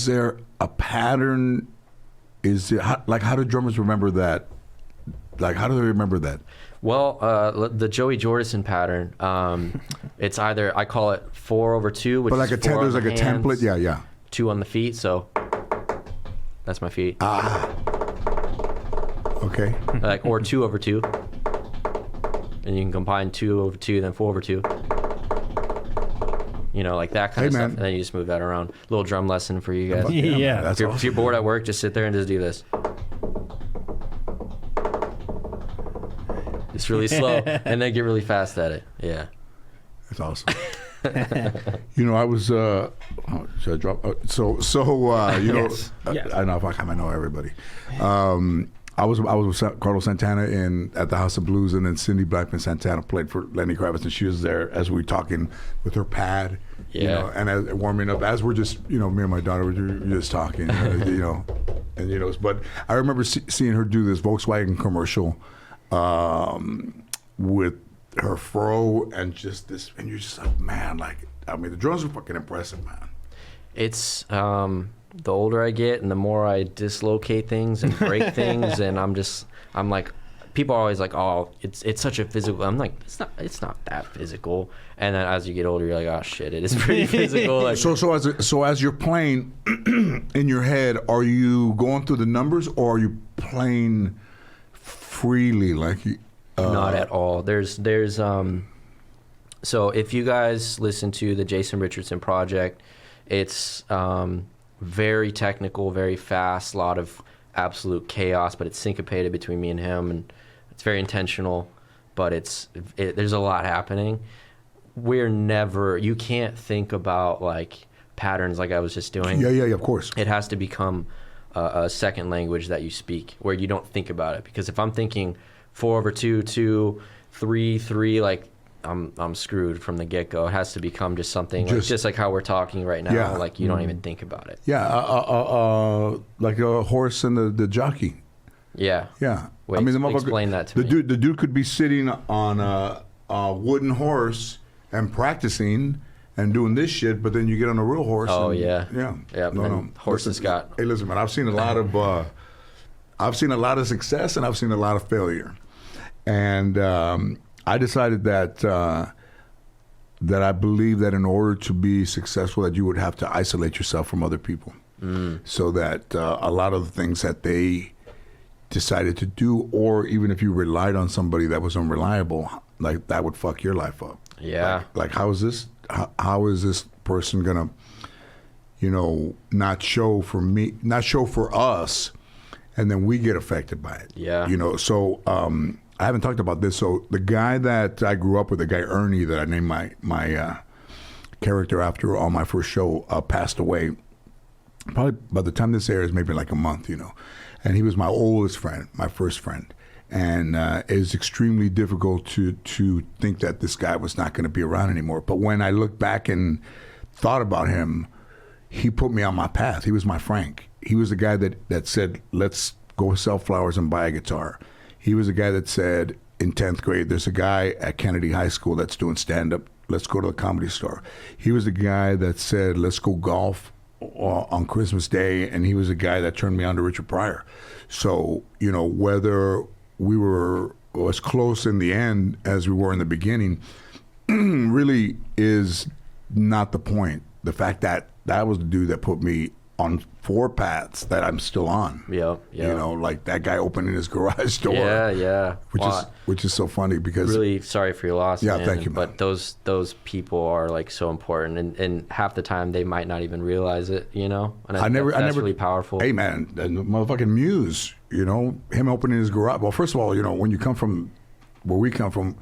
there a pattern? Is it how do drummers remember that? Like, how do they remember that?
Well, the Joey Jordison pattern, it's either, I call it 4/2, which
but like
is
there's like a template, yeah.
2 on the feet, so that's my feet.
Okay.
Like, or 2/2. and you can combine 2/2, then 4/2. You know, like that kind of stuff, and then you just move that around. Little drum lesson for you guys.
Yeah.
That's
If you're bored at work, just sit there and just do this. It's really slow, and then get really fast at it. Yeah.
That's awesome. You know, I was. Should I drop? You know,
Yes.
I know if I know everybody. I was with Carlos Santana at the House of Blues, and then Cindy Blackman Santana played for Lenny Kravitz, and she was there as we were talking with her pad.
Yeah.
You know, and as warming up, as we're just, you know, me and my daughter were just talking, you know, and you know, but I remember seeing her do this Volkswagen commercial with her fro and just this, and you're just like, man, like, I mean, the drums are fucking impressive, man.
It's the older I get and the more I dislocate things and break things, and I'm like, people are always like, oh, it's such a physical. I'm like, it's not that physical. And then as you get older, you're like, oh shit, it is pretty physical. Like,
So as you're playing in your head, are you going through the numbers or are you playing freely, like?
Not at all. There's so if you guys listen to the Jason Richardson project, it's very technical, very fast, a lot of absolute chaos, but it's syncopated between me and him, and it's very intentional, but there's a lot happening. You can't think about like patterns like I was just doing.
Yeah, of course.
It has to become a second language that you speak, where you don't think about it. Because if I'm thinking 4/2, 2, 3, 3, like I'm screwed from the get-go. It has to become just something just like how we're talking right now.
Yeah.
Like you don't even think about it.
Yeah, like a horse and the jockey.
Yeah.
Yeah.
Wait,
I mean, the motherfucker,
explain that to me.
The dude could be sitting on a wooden horse and practicing and doing this shit, but then you get on a real horse.
Oh,
and,
yeah.
Yeah.
Yeah.
No.
Horses got.
Hey, listen, man. I've seen a lot of success and I've seen a lot of failure, and I decided that I believe that in order to be successful, that you would have to isolate yourself from other people, so that a lot of the things that they decided to do, or even if you relied on somebody that was unreliable, like that would fuck your life up.
Yeah.
Like how is this person gonna, you know, not show for us, and then we get affected by it.
Yeah.
You know, so I haven't talked about this. So the guy that I grew up with, the guy Ernie that I named my character after on my first show, passed away. Probably by the time this airs, maybe like a month, you know. And he was my oldest friend, my first friend. And it was extremely difficult to think that this guy was not going to be around anymore. But when I look back and thought about him, he put me on my path. He was my Frank. He was the guy that said, let's go sell flowers and buy a guitar. He was the guy that said in 10th grade, there's a guy at Kennedy High School that's doing stand-up. Let's go to the Comedy Store. He was the guy that said, let's go golf on Christmas Day. And he was the guy that turned me on to Richard Pryor. So, you know, whether we were as close in the end as we were in the beginning really is not the point. The fact that was the dude that put me on 4 paths that I'm still on.
Yeah.
You know, like that guy opening his garage door.
Yeah.
Which is so funny because
really sorry for your loss.
Yeah,
man.
thank you, man.
But those people are like so important, and half the time they might not even realize it. You know, and that's really powerful.
Hey man, the motherfucking Muse. You know, him opening his garage. Well, first of all, you know, when you come from where we come from,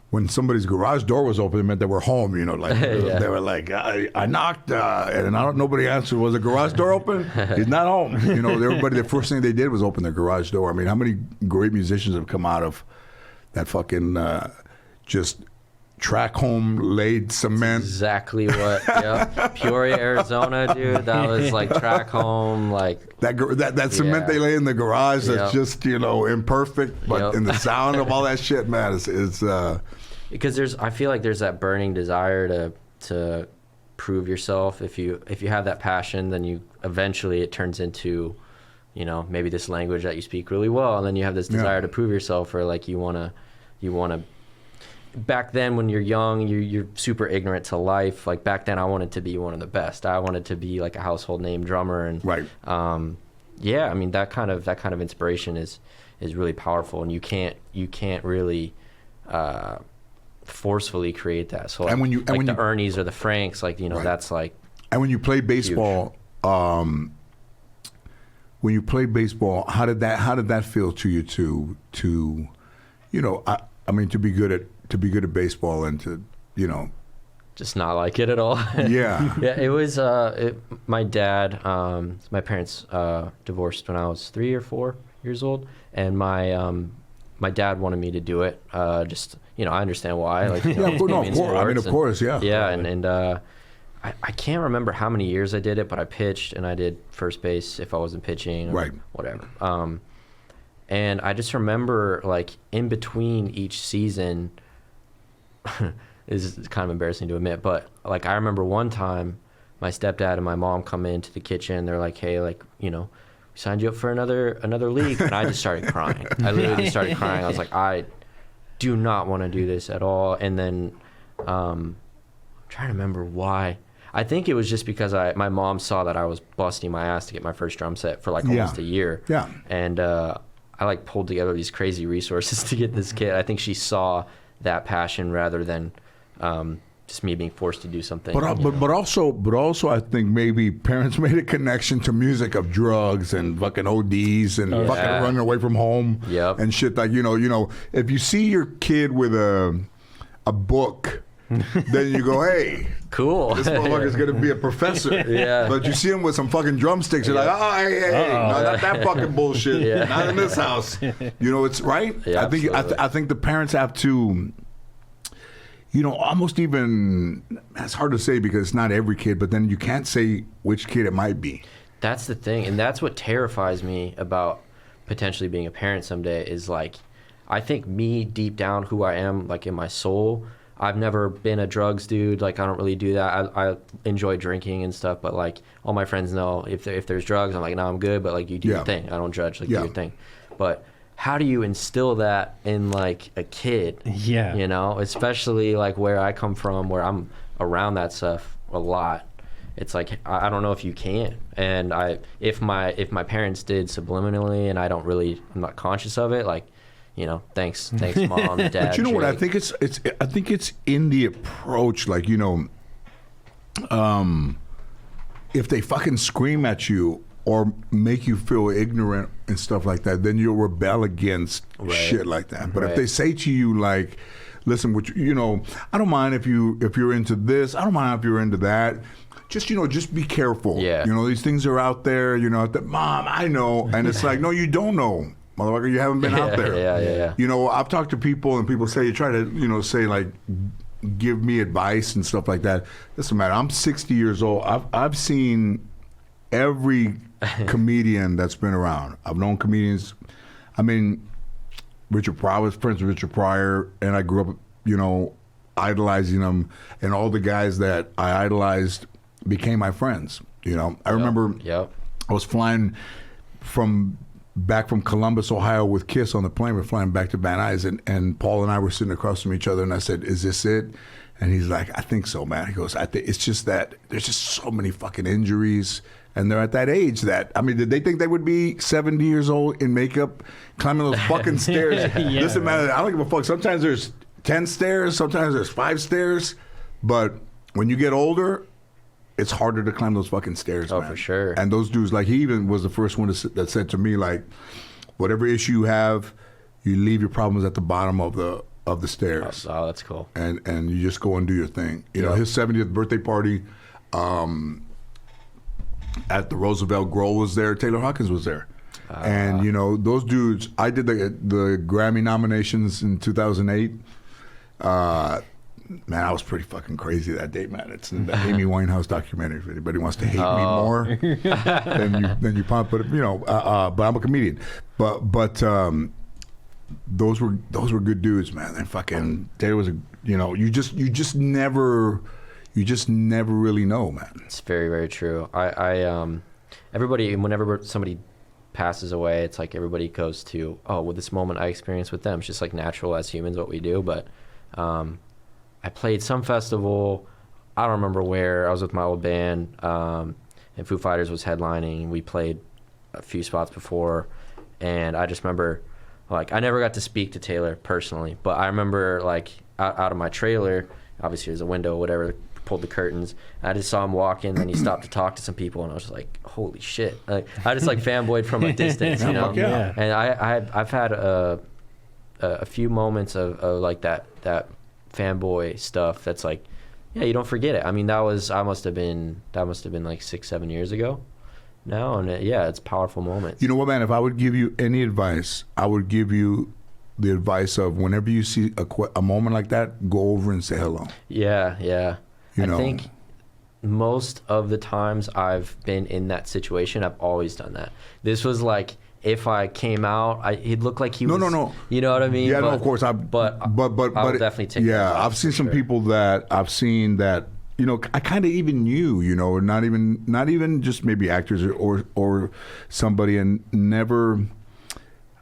when somebody's garage door was open, it meant they were home. You know, like
Yeah.
they were like, I knocked, and nobody answered. Was the garage door open? He's not home. You know, everybody. The first thing they did was open their garage door. I mean, how many great musicians have come out of that fucking just track home laid cement?
Exactly what. Yeah, Peoria, Arizona, dude. That was like track home, like
that cement they lay in the garage. That's just, you know, imperfect, but in the sound of all that shit, man, it's
because I feel like there's that burning desire to prove yourself. If you have that passion, then it turns into, you know, maybe this language that you speak really well, and then you have this desire to prove yourself, or like you wanna. Back then, when you're young, you're super ignorant to life. Like back then, I wanted to be one of the best. I wanted to be like a household name drummer, and
right.
Yeah, I mean that kind of inspiration is really powerful, and you can't really forcefully create that. So like,
And when you- and when
the
you-
Ernies or the Franks, like, you know,
Right.
that's like,
And when you play baseball, how did that feel to you to you know, I mean, to be good at baseball and to, you know,
just not like it at all.
yeah.
Yeah, it was my dad, my parents divorced when I was 3 or 4 years old, and my dad wanted me to do it. Just, you know, I understand why. Like, you know,
Yeah, of course, no,
me in
of course. I mean,
sports
of course, yeah.
Yeah, and I can't remember how many years I did it, but I pitched and I did first base if I wasn't pitching, or
Right.
whatever. And I just remember, like, in between each season, this is kind of embarrassing to admit, but like, I remember one time my stepdad and my mom come into the kitchen. They're like, "Hey, like, you know, we signed you up for another league," and I just started crying. I literally just started crying. I was like, I do not want to do this at all. And then I'm trying to remember why. I think it was just because my mom saw that I was busting my ass to get my first drum set for like almost a year.
Yeah.
And I like pulled together these crazy resources to get this kit. I think she saw that passion rather than just me being forced to do something.
But also, I think maybe parents made a connection to music of drugs and fucking ODs and fucking running away from home.
Yep.
And shit like, you know, if you see your kid with a book, then you go, hey,
cool.
this motherfucker's gonna be a professor.
Yeah.
But you see him with some fucking drumsticks, you're like, oh, hey, no, not that fucking bullshit.
Yeah.
Not in this house. You know, it's right.
Yeah,
I think the parents have to, you know, almost even, it's hard to say because it's not every kid, but then you can't say which kid it might be.
That's the thing, and that's what terrifies me about potentially being a parent someday, is like, I think me deep down, who I am, like in my soul, I've never been a drugs dude. Like, I don't really do that. I enjoy drinking and stuff, but like, all my friends know if there's drugs, I'm like, no, I'm good, but like, you do your thing. I don't judge, like, do your thing. But how do you instill that in like a kid?
Yeah.
You know, especially like where I come from, where I'm around that stuff a lot. It's like, I don't know if you can. And if my parents did subliminally, and I'm not conscious of it, like, you know, thanks mom, dad.
But you know what?
Jake.
I think it's in the approach. Like, you know, if they fucking scream at you or make you feel ignorant and stuff like that, then you'll rebel against shit like that. But if they say to you, like, listen, you know, I don't mind if you're into this. I don't mind if you're into that. Just, you know, just be careful.
Yeah.
You know, these things are out there. You know, Mom, I know. And it's like, no, you don't know. Motherfucker, you haven't been out there.
Yeah.
You know, I've talked to people, and people say, you try to, you know, say like, give me advice and stuff like that. Doesn't matter. I'm 60 years old. I've seen every comedian that's been around. I've known comedians. I mean, Richard Pryor, I was friends with Richard Pryor, and I grew up, you know, idolizing him, and all the guys that I idolized became my friends. You know, I remember I was flying back from Columbus, Ohio with Kiss on the plane. We're flying back to Van Nuys, and Paul and I were sitting across from each other, and I said, is this it? And he's like, I think so, man. He goes, I think it's just that there's just so many fucking injuries, and they're at that age that, I mean, did they think they would be 70 years old in makeup climbing those fucking stairs? Listen, man, I don't give a fuck. Sometimes there's 10 stairs, sometimes there's 5 stairs, but when you get older, it's harder to climb those fucking stairs, man.
For sure.
And those dudes, like, he even was the first one that said to me, like, whatever issue you have, you leave your problems at the bottom of the stairs.
Oh, that's cool.
And you just go and do your thing. You know, his 70th birthday party at the Roosevelt Grove was there. Taylor Hawkins was there. And, you know, those dudes, I did the Grammy nominations in 2008. Man, I was pretty fucking crazy that day, man. It's in the Amy Winehouse documentary. If anybody wants to hate me more, then you pop. But you know, but I'm a comedian. But those were good dudes, man. And fucking there was you just never really know, man.
It's very, very true. Everybody, whenever somebody passes away, it's like everybody goes to, well, this moment I experienced with them. It's just like natural as humans what we do, but. I played some festival, I don't remember where. I was with my old band, and Foo Fighters was headlining. We played a few spots before, and I just remember like I never got to speak to Taylor personally, but I remember like out of my trailer, obviously there's a window, whatever, pulled the curtains. I just saw him walk in, then he stopped to talk to some people, and I was just like, holy shit! Like, I just like fanboyed from a distance, you know.
Yeah.
And I've had a few moments of like that fanboy stuff. That's like, yeah, you don't forget it. I mean, that must have been like 6-7 years ago now, and it's powerful moments.
You know what, man? If I would give you any advice, I would give you the advice of whenever you see a moment like that, go over and say hello.
Yeah.
You know?
I think most of the times I've been in that situation, I've always done that. This was like, if I came out, he'd look like he was.
No.
You know what I mean?
Yeah, no, of course.
But I'll definitely take.
Yeah, I've seen some people that I've seen that, you know, I kind of even knew, you know, not even just maybe actors or somebody, and never.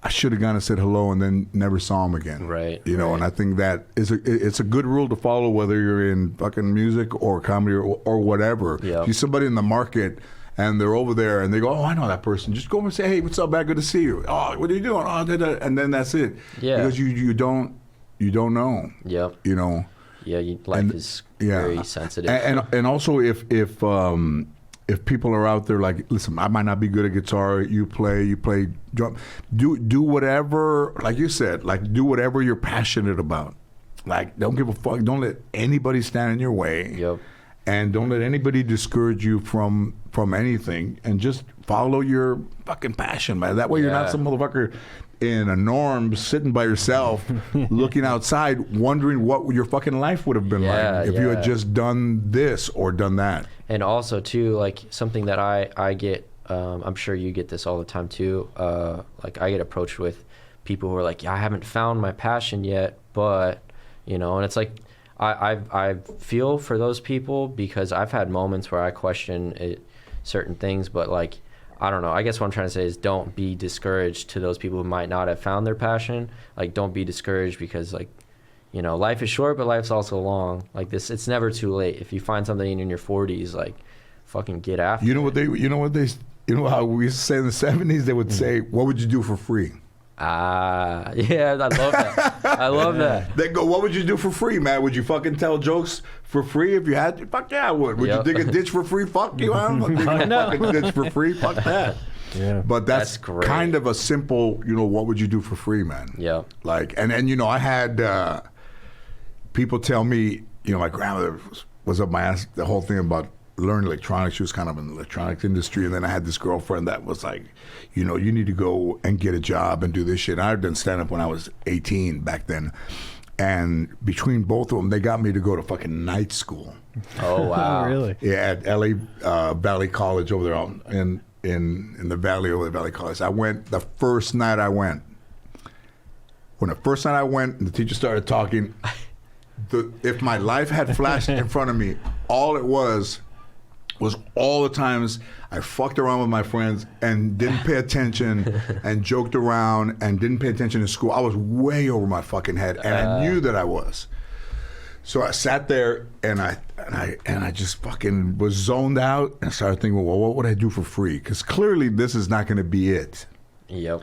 I should have gone and said hello and then never saw him again.
Right.
You know, and I think that it's a good rule to follow, whether you're in fucking music or comedy or whatever.
Yeah.
You see somebody in the market and they're over there and they go, oh, I know that person. Just go over and say, hey, what's up, man? Good to see you. Oh, what are you doing? Oh, and then that's it.
Yeah.
Because you don't know.
Yep.
You know.
Yeah. Life is very sensitive.
And also if people are out there like, listen, I might not be good at guitar. You play drum. Do whatever, like you said, like do whatever you're passionate about. Like, don't give a fuck. Don't let anybody stand in your way.
Yep.
And don't let anybody discourage you from anything. And just follow your fucking passion, man. That way you're not some motherfucker in a norm sitting by yourself looking outside wondering what your fucking life would have been like if you had just done this or done that.
And also too, like something that I get, I'm sure you get this all the time too, like I get approached with people who are like, yeah, I haven't found my passion yet, but you know, and it's like I feel for those people, because I've had moments where I question certain things, but like, I don't know. I guess what I'm trying to say is don't be discouraged to those people who might not have found their passion. Like, don't be discouraged, because like, you know, life is short, but life's also long. Like this, it's never too late. If you find something in your 40s, like, fucking get after it.
You know how we used to say in the 70s, they would say, what would you do for free?
Yeah, I love that. I love that.
They go, what would you do for free, man? Would you fucking tell jokes for free if you had to? Fuck yeah, I would. Would you dig a ditch for free? Fuck you, I'm digging a fucking ditch for free. Fuck that.
Yeah.
But that's
great.
kind of a simple, you know, what would you do for free, man?
Yeah.
Like, and you know, I had people tell me, you know, my grandmother was up my ass, the whole thing about learning electronics. She was kind of in the electronics industry, and then I had this girlfriend that was like, you know, you need to go and get a job and do this shit. I had done stand-up when I was 18 back then, and between both of them, they got me to go to fucking night school.
Oh wow.
Really?
Yeah, at LA Valley College over there in the valley over the Valley College. I went the first night I went. When the first night I went, and the teacher started talking, if my life had flashed in front of me, all it was all the times I fucked around with my friends and didn't pay attention and joked around and didn't pay attention in school. I was way over my fucking head, and I knew that I was. So I sat there and I just fucking was zoned out and started thinking, well, what would I do for free? Because clearly this is not going to be it.
Yep.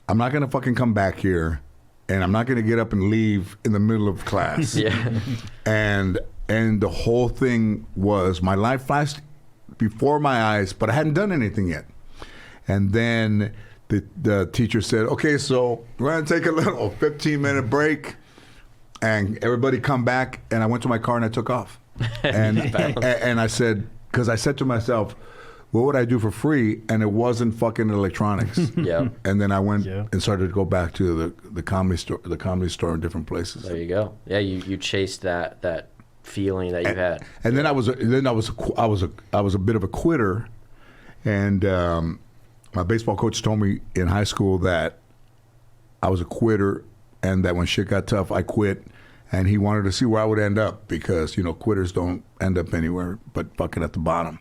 I'm not going to fucking come back here, and I'm not going to get up and leave in the middle of class.
Yeah.
And the whole thing was, my life flashed before my eyes, but I hadn't done anything yet. And then the teacher said, okay, so we're going to take a little 15-minute break, and everybody come back. And I went to my car and I took off. And I said, because I said to myself, what would I do for free? And it wasn't fucking electronics.
Yeah.
And then I went and started to go back to the comedy store in different places.
There you go. Yeah, you chased that feeling that you had.
And then I was a bit of a quitter, and my baseball coach told me in high school that I was a quitter, and that when shit got tough, I quit. And he wanted to see where I would end up, because, you know, quitters don't end up anywhere but fucking at the bottom.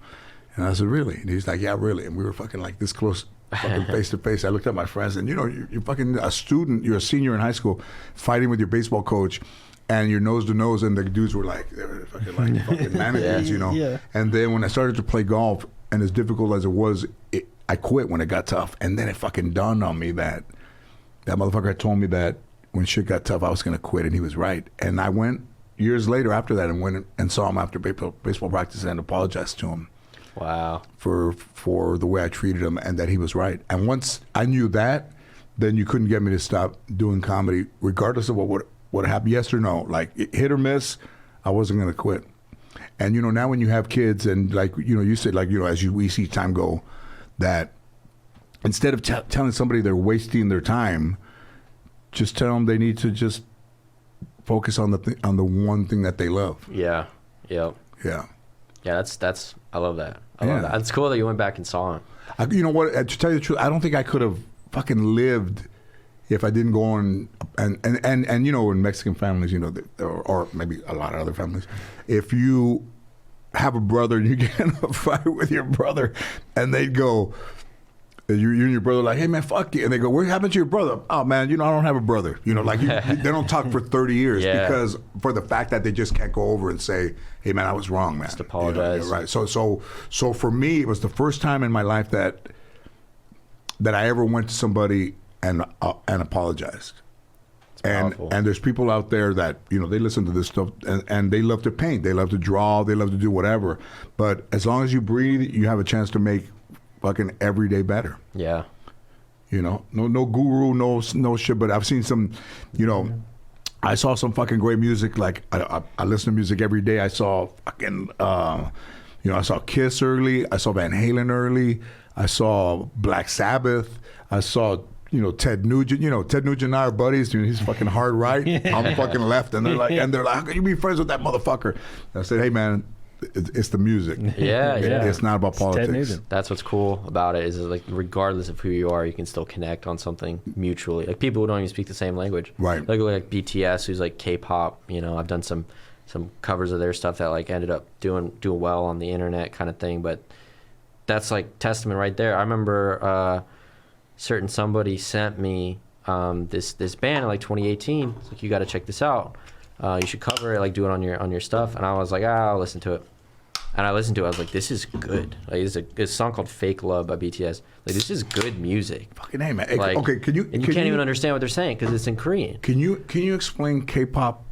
And I said, really? And he's like, yeah, really. And we were fucking like this close, fucking face to face. I looked at my friends, and, you know, you're fucking a student, you're a senior in high school, fighting with your baseball coach, and you're nose to nose, and the dudes were like, they were fucking mannequins, you know? Yeah. And then when I started to play golf, and as difficult as it was, I quit when it got tough. And then it fucking dawned on me that that motherfucker had told me that when shit got tough, I was going to quit, and he was right. And I went years later after that and went and saw him after baseball practice and apologized to him.
Wow.
For the way I treated him, and that he was right. And once I knew that, then you couldn't get me to stop doing comedy, regardless of what happened, yes or no. Like, hit or miss, I wasn't going to quit. And, you know, now when you have kids and, like, you know, you said, like, you know, as we see time go, that instead of telling somebody they're wasting their time, just tell them they need to just focus on the one thing that they love.
Yeah. Yep.
Yeah.
Yeah, that's I love that. I love that. It's cool that you went back and saw him.
You know what? To tell you the truth, I don't think I could have fucking lived if I didn't go on and you know, in Mexican families, you know, or maybe a lot of other families, if you have a brother and you get in a fight with your brother, and they'd go, you and your brother like, hey man, fuck you, and they go, what happened to your brother? Oh man, you know, I don't have a brother. You know, like they don't talk for 30 years because for the fact that they just can't go over and say, hey man, I was wrong, man.
Just apologize.
You know, right. So for me, it was the first time in my life that I ever went to somebody and apologized. And there's people out there that, you know, they listen to this stuff and they love to paint, they love to draw, they love to do whatever. But as long as you breathe, you have a chance to make fucking every day better.
Yeah.
You know, no guru, no shit. But I've seen some, you know, I saw some fucking great music. Like I listen to music every day. I saw fucking, you know, I saw Kiss early. I saw Van Halen early. I saw Black Sabbath. I saw, you know, Ted Nugent. You know, Ted Nugent and I are buddies. Dude, he's fucking hard right. I'm fucking left. And they're like, how can you be friends with that motherfucker? And I said, hey man, it's the music.
Yeah.
It's not about politics.
That's what's cool about it, is like, regardless of who you are, you can still connect on something mutually. Like people who don't even speak the same language.
Right.
Like BTS, who's like K-pop. You know, I've done some covers of their stuff that like ended up doing well on the internet, kind of thing. But that's like testament right there. I remember certain somebody sent me this band in like 2018. It's like, you got to check this out. You should cover it, like do it on your stuff. And I was like, I'll listen to it. And I listened to it. I was like, this is good. Like, it's a song called "Fake Love" by BTS. Like, this is good music.
Fucking hey, man.
Like,
okay,
and you can't even understand what they're saying because it's in Korean.
Can you explain K-pop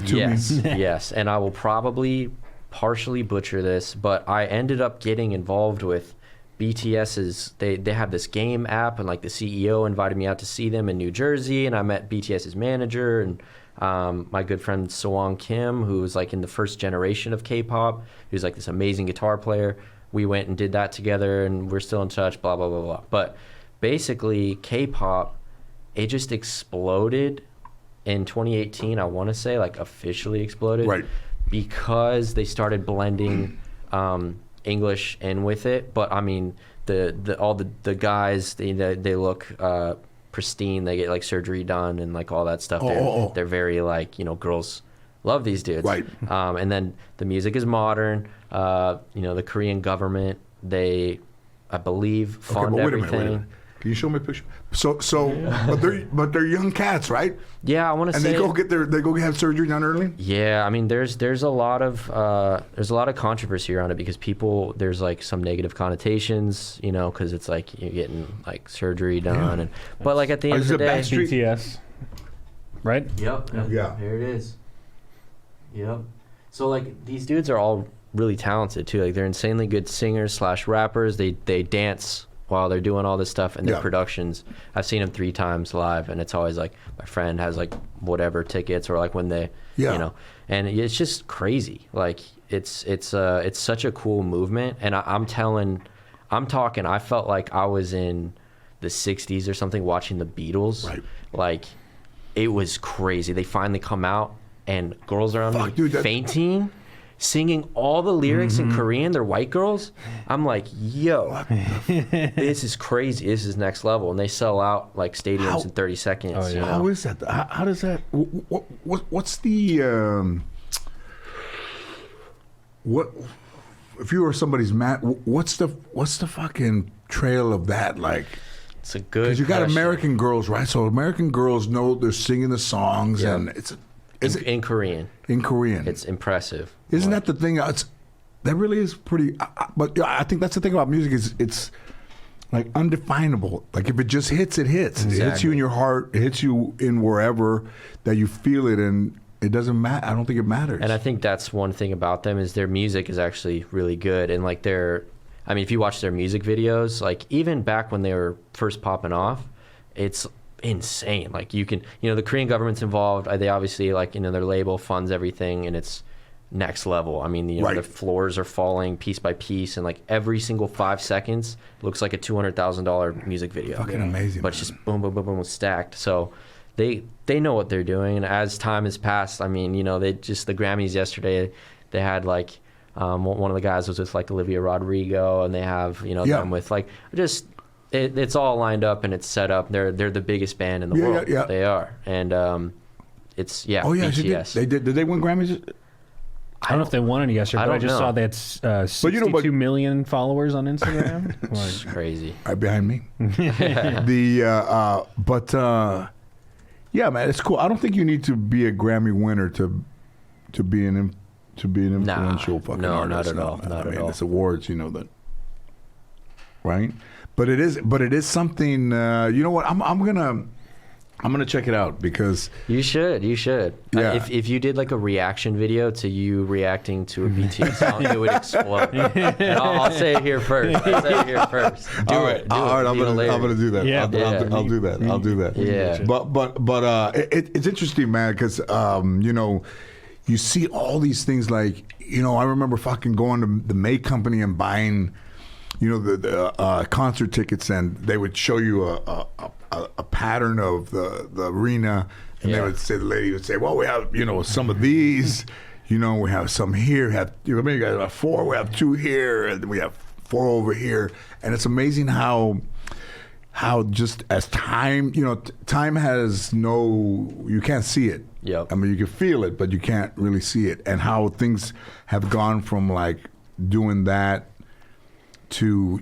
to me?
Yes. And I will probably partially butcher this, but I ended up getting involved with BTS's. They have this game app, and like the CEO invited me out to see them in New Jersey, and I met BTS's manager and my good friend Sewon Kim, who was like in the first generation of K-pop. He was like this amazing guitar player. We went and did that together, and we're still in touch, blah, blah, blah, blah. But basically, K-pop, it just exploded in 2018, I want to say, like officially exploded.
Right.
Because they started blending English in with it. But I mean, all the guys, they look pristine. They get like surgery done and like all that stuff. They're very like, you know, girls love these dudes.
Right.
And then the music is modern. You know, the Korean government, they, I believe, fund everything.
Wait a minute. Can you show me a picture? So, but they're young cats, right?
Yeah, I want to say.
And they go have surgery done early.
Yeah, I mean, there's a lot of controversy around it because there's like some negative connotations, you know, because it's like you're getting like surgery done, but like at the end of the day,
BTS, right?
Yep.
Yeah.
Here it is. Yep. So like these dudes are all really talented too. Like they're insanely good singers / rappers. They dance while they're doing all this stuff, and their productions, I've seen them 3 times live, and it's always like my friend has like whatever tickets, or like when they, you know, and it's just crazy. Like it's such a cool movement, and I'm talking, I felt like I was in the 60s or something watching the Beatles.
Right.
Like it was crazy. They finally come out, and girls are on fainting, singing all the lyrics in Korean. They're white girls. I'm like, yo, this is crazy. This is next level. And they sell out like stadiums in 30 seconds.
Oh, yeah.
You know?
How is that? How does that? What's the? What if you were somebody's man? What's the fucking trail of that like?
It's a good.
Because you got
question.
American girls, right? So American girls know they're singing the songs, and it's.
In Korean.
In Korean.
It's impressive.
Isn't that the thing? That really is pretty. But I think that's the thing about music is like undefinable. Like if it just hits, it hits. It hits you
Exactly.
in your heart. It hits you in wherever that you feel it, and it doesn't matter. I don't think it matters.
And I think that's one thing about them is their music is actually really good. And like I mean, if you watch their music videos, like even back when they were first popping off, it's insane. Like you can, the Korean government's involved. They obviously their label funds everything, and it's next level. I mean,
Right.
the floors are falling piece by piece, and like every single 5 seconds looks like a $200,000 music video.
Fucking amazing,
But it's
man.
just boom, boom, boom, boom, stacked. So they know what they're doing. And as time has passed, I mean, they just the Grammys yesterday, they had like one of the guys was with like Olivia Rodrigo, and they have them with like just it's all lined up and it's set up. They're the biggest band in the world.
Yeah.
They are, and it's
Oh yeah,
BTS.
they did. Did they win Grammys?
I don't know if they won any yesterday,
I
but I
don't
just
know.
saw they had 62 million followers on Instagram.
It's crazy.
Right behind me. Yeah, man, it's cool. I don't think you need to be a Grammy winner to be an influential fucking
no,
artist.
not at all.
Man.
Not
I
at
mean,
all.
it's awards, that, right? But it is something. You know what? I'm gonna check it out because
You should.
Yeah.
If you did like a reaction video to you reacting to a BTS song, it would explode. And I'll say it here first. Do
all right,
it.
all right. I'm gonna do that.
Yeah.
I'll do that. I'll do that.
Yeah.
But it's interesting, man, because you see all these things like I remember fucking going to the May Company and buying the concert tickets, and they would show you a pattern of the arena, and they would say, the lady would say, well, we have some of these, we have some here, maybe you guys have 4, we have 2 here, and we have 4 over here. And it's amazing how just as time time has you can't see it.
Yep.
I mean, you can feel it, but you can't really see it, and how things have gone from like doing that to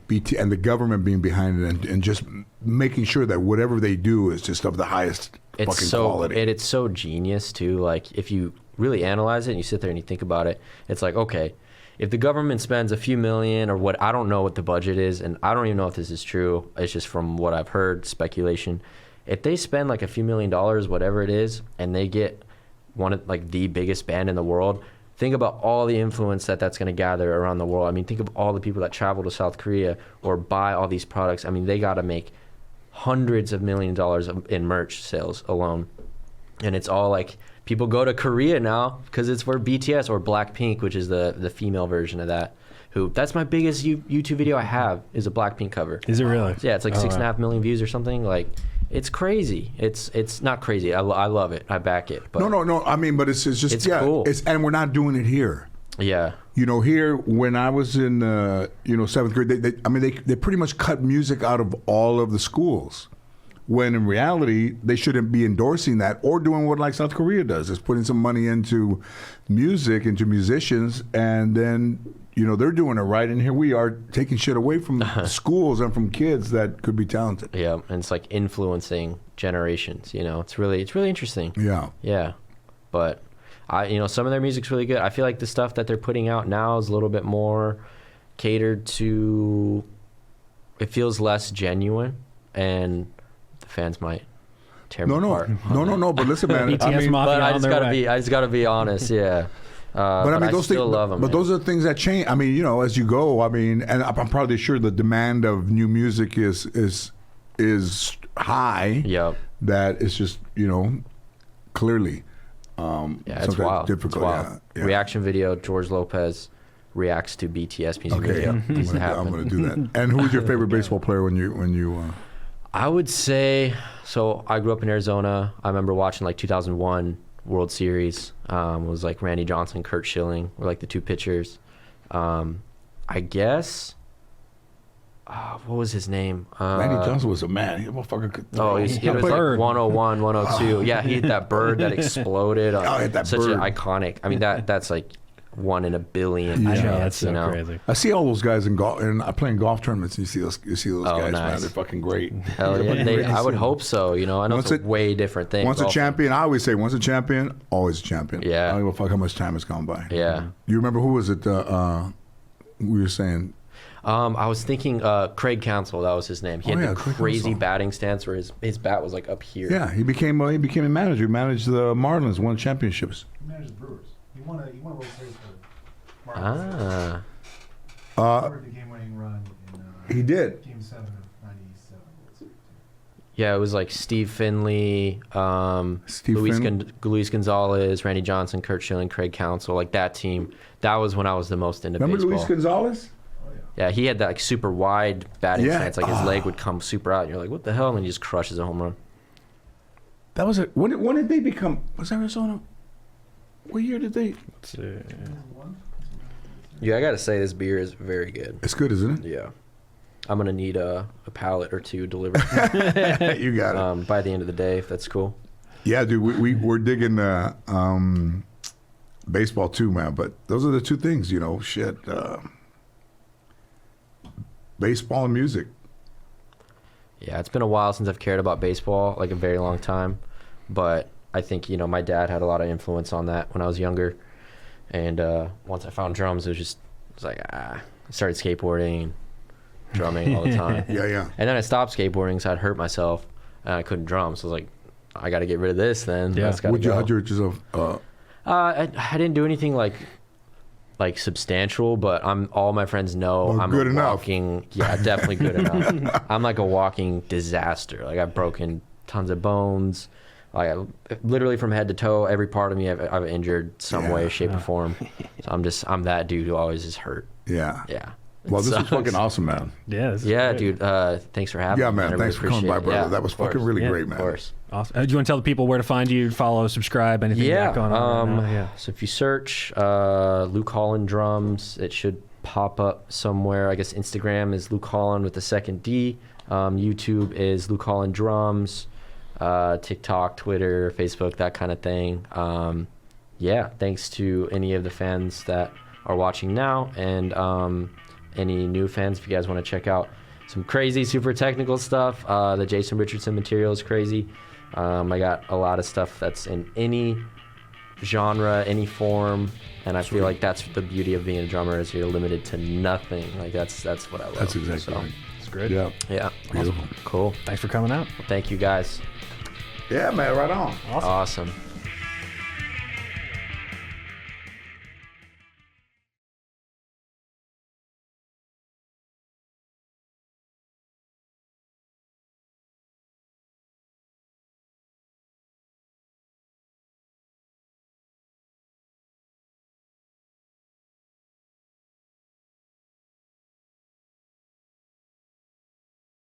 BT and the government being behind it, and just making sure that whatever they do is just of the highest fucking quality.
It's so genius too. Like if you really analyze it and you sit there and you think about it, it's like, okay, if the government spends a few million or what, I don't know what the budget is, and I don't even know if this is true. It's just from what I've heard, speculation. If they spend like a few $1 million, whatever it is, and they get one of like the biggest band in the world, think about all the influence that's going to gather around the world. I mean, think of all the people that travel to South Korea or buy all these products. I mean, they got to make hundreds of millions of dollars in merch sales alone. And it's all like people go to Korea now because it's for BTS or Blackpink, which is the female version of that. That's my biggest YouTube video I have is a Blackpink cover.
Is it really?
Yeah, it's like
Oh,
6.5 million views or something. Like, it's crazy. It's not crazy. I love it. I back it. But
No. I mean, but it's just
It's cool.
And we're not doing it here.
yeah,
Here when I was in 7th grade, they pretty much cut music out of all of the schools, when in reality they shouldn't be endorsing that or doing what like South Korea does, is putting some money into music, into musicians, and then they're doing it right, and here we are taking shit away from schools and from kids that could be talented.
yeah, and it's like influencing generations. It's really interesting.
Yeah.
But some of their music's really good. I feel like the stuff that they're putting out now is a little bit more catered to. It feels less genuine, and the fans might tear me apart.
No. But listen, man.
BTS Mafia
But I
on
just
their
gotta
way.
be. I just gotta be honest. Yeah.
But I mean, those
still
things.
love them.
But those are the things that change. I mean, as you go. I mean, and I'm probably sure the demand of new music is high.
Yep.
That it's just clearly.
Yeah, it's
sometimes
wild.
difficult.
It's wild.
Yeah.
Reaction video: George Lopez reacts to BTS music
Okay,
video.
yeah.
Needs to happen.
I'm going to do that. And who was your favorite baseball player when you?
I would say so. I grew up in Arizona. I remember watching like 2001 World Series. It was like Randy Johnson, Kurt Schilling were like the 2 pitchers. I guess. What was his name?
Randy Johnson was a man. He motherfucker could.
Oh, it was like
Bird.
101, 102. Yeah, he hit that bird that exploded.
hit that
Such
bird.
an iconic. I mean, that's like 1 in a billion.
I know,
chance,
that's so
you know?
crazy.
I see all those guys in golf, and I play in golf tournaments. And you see those
Oh,
guys, man.
nice.
They're fucking great.
Hell
They're
yeah.
fucking great.
I would hope so. I know
Once
it's a way different thing.
Once a
golfing.
champion, I always say, once a champion, always a champion.
Yeah.
I don't give a fuck how much time has gone by.
Yeah.
You remember who was it? We were saying.
I was thinking Craig Counsell. That was his name. He had the
Craig
crazy
Counsell.
batting stance where his bat was like up here.
Yeah, he became a manager. He managed the Marlins, won championships.
He managed the Brewers. He won a World Series for Marlins.
Ah.
The game-winning run in
He did.
Game 7 of '97 World Series.
Yeah, it was like Steve Finley,
Steve
Luis Gonzalez, Randy Johnson, Kurt Schilling, Craig Counsell, like that team. That was when I was the most into
Remember
baseball.
Luis Gonzalez?
Yeah, he had that like super wide batting
Yeah.
stance. Like his leg would come super out. And you're like, what the hell? And he just crushes a home run.
That was it. When did they become? Was Arizona? What year did they?
Yeah, I gotta say this beer is very good.
It's good, isn't
Yeah, I'm gonna need a pallet or two delivered
it? You got it.
by the end of the day, if that's cool.
Yeah, dude, we're digging baseball too, man. But those are the two things, shit. Baseball and music.
Yeah, it's been a while since I've cared about baseball, like a very long time. But I think, my dad had a lot of influence on that when I was younger. And once I found drums, it was like, I started skateboarding, drumming all the time.
Yeah.
And then I stopped skateboarding, so I'd hurt myself, and I couldn't drum. So I was like, I got to get rid of this then.
Yeah.
How'd you hurt yourself?
I didn't do anything like substantial, but all my friends know
Well,
I'm
good
a
enough.
walking, definitely good enough. I'm like a walking disaster. Like I've broken tons of bones. Like literally from head to toe, every part of me I've injured some way, shape, or form. So I'm that dude who always is hurt.
Yeah.
Yeah.
Well,
It
this was
sucks.
fucking awesome, man.
Yeah. This is
Yeah,
great.
dude. Thanks for having
Yeah,
me.
man.
I
Thanks for
really
coming by,
appreciate it.
brother.
Yeah,
That was
of course.
fucking really
Yeah,
great,
Of
man.
course.
Awesome. Do you want to tell the people where to find you, follow, subscribe, anything you got going on? right now? Yeah.
So if you search Luke Holland drums, it should pop up somewhere. I guess Instagram is Luke Holland with the second D. YouTube is Luke Holland drums. TikTok, Twitter, Facebook, that kind of thing. Thanks to any of the fans that are watching now, and any new fans, if you guys want to check out some crazy, super technical stuff. The Jason Richardson material is crazy. I got a lot of stuff that's in any genre, any form, and I feel like that's the beauty of being a drummer, is you're limited to nothing. Like that's what I love.
That's exactly
So,
right.
It's great.
Yeah.
Yeah.
Beautiful.
Cool.
Thanks for coming out.
Well, thank you guys.
Yeah, man. Right on.
Awesome.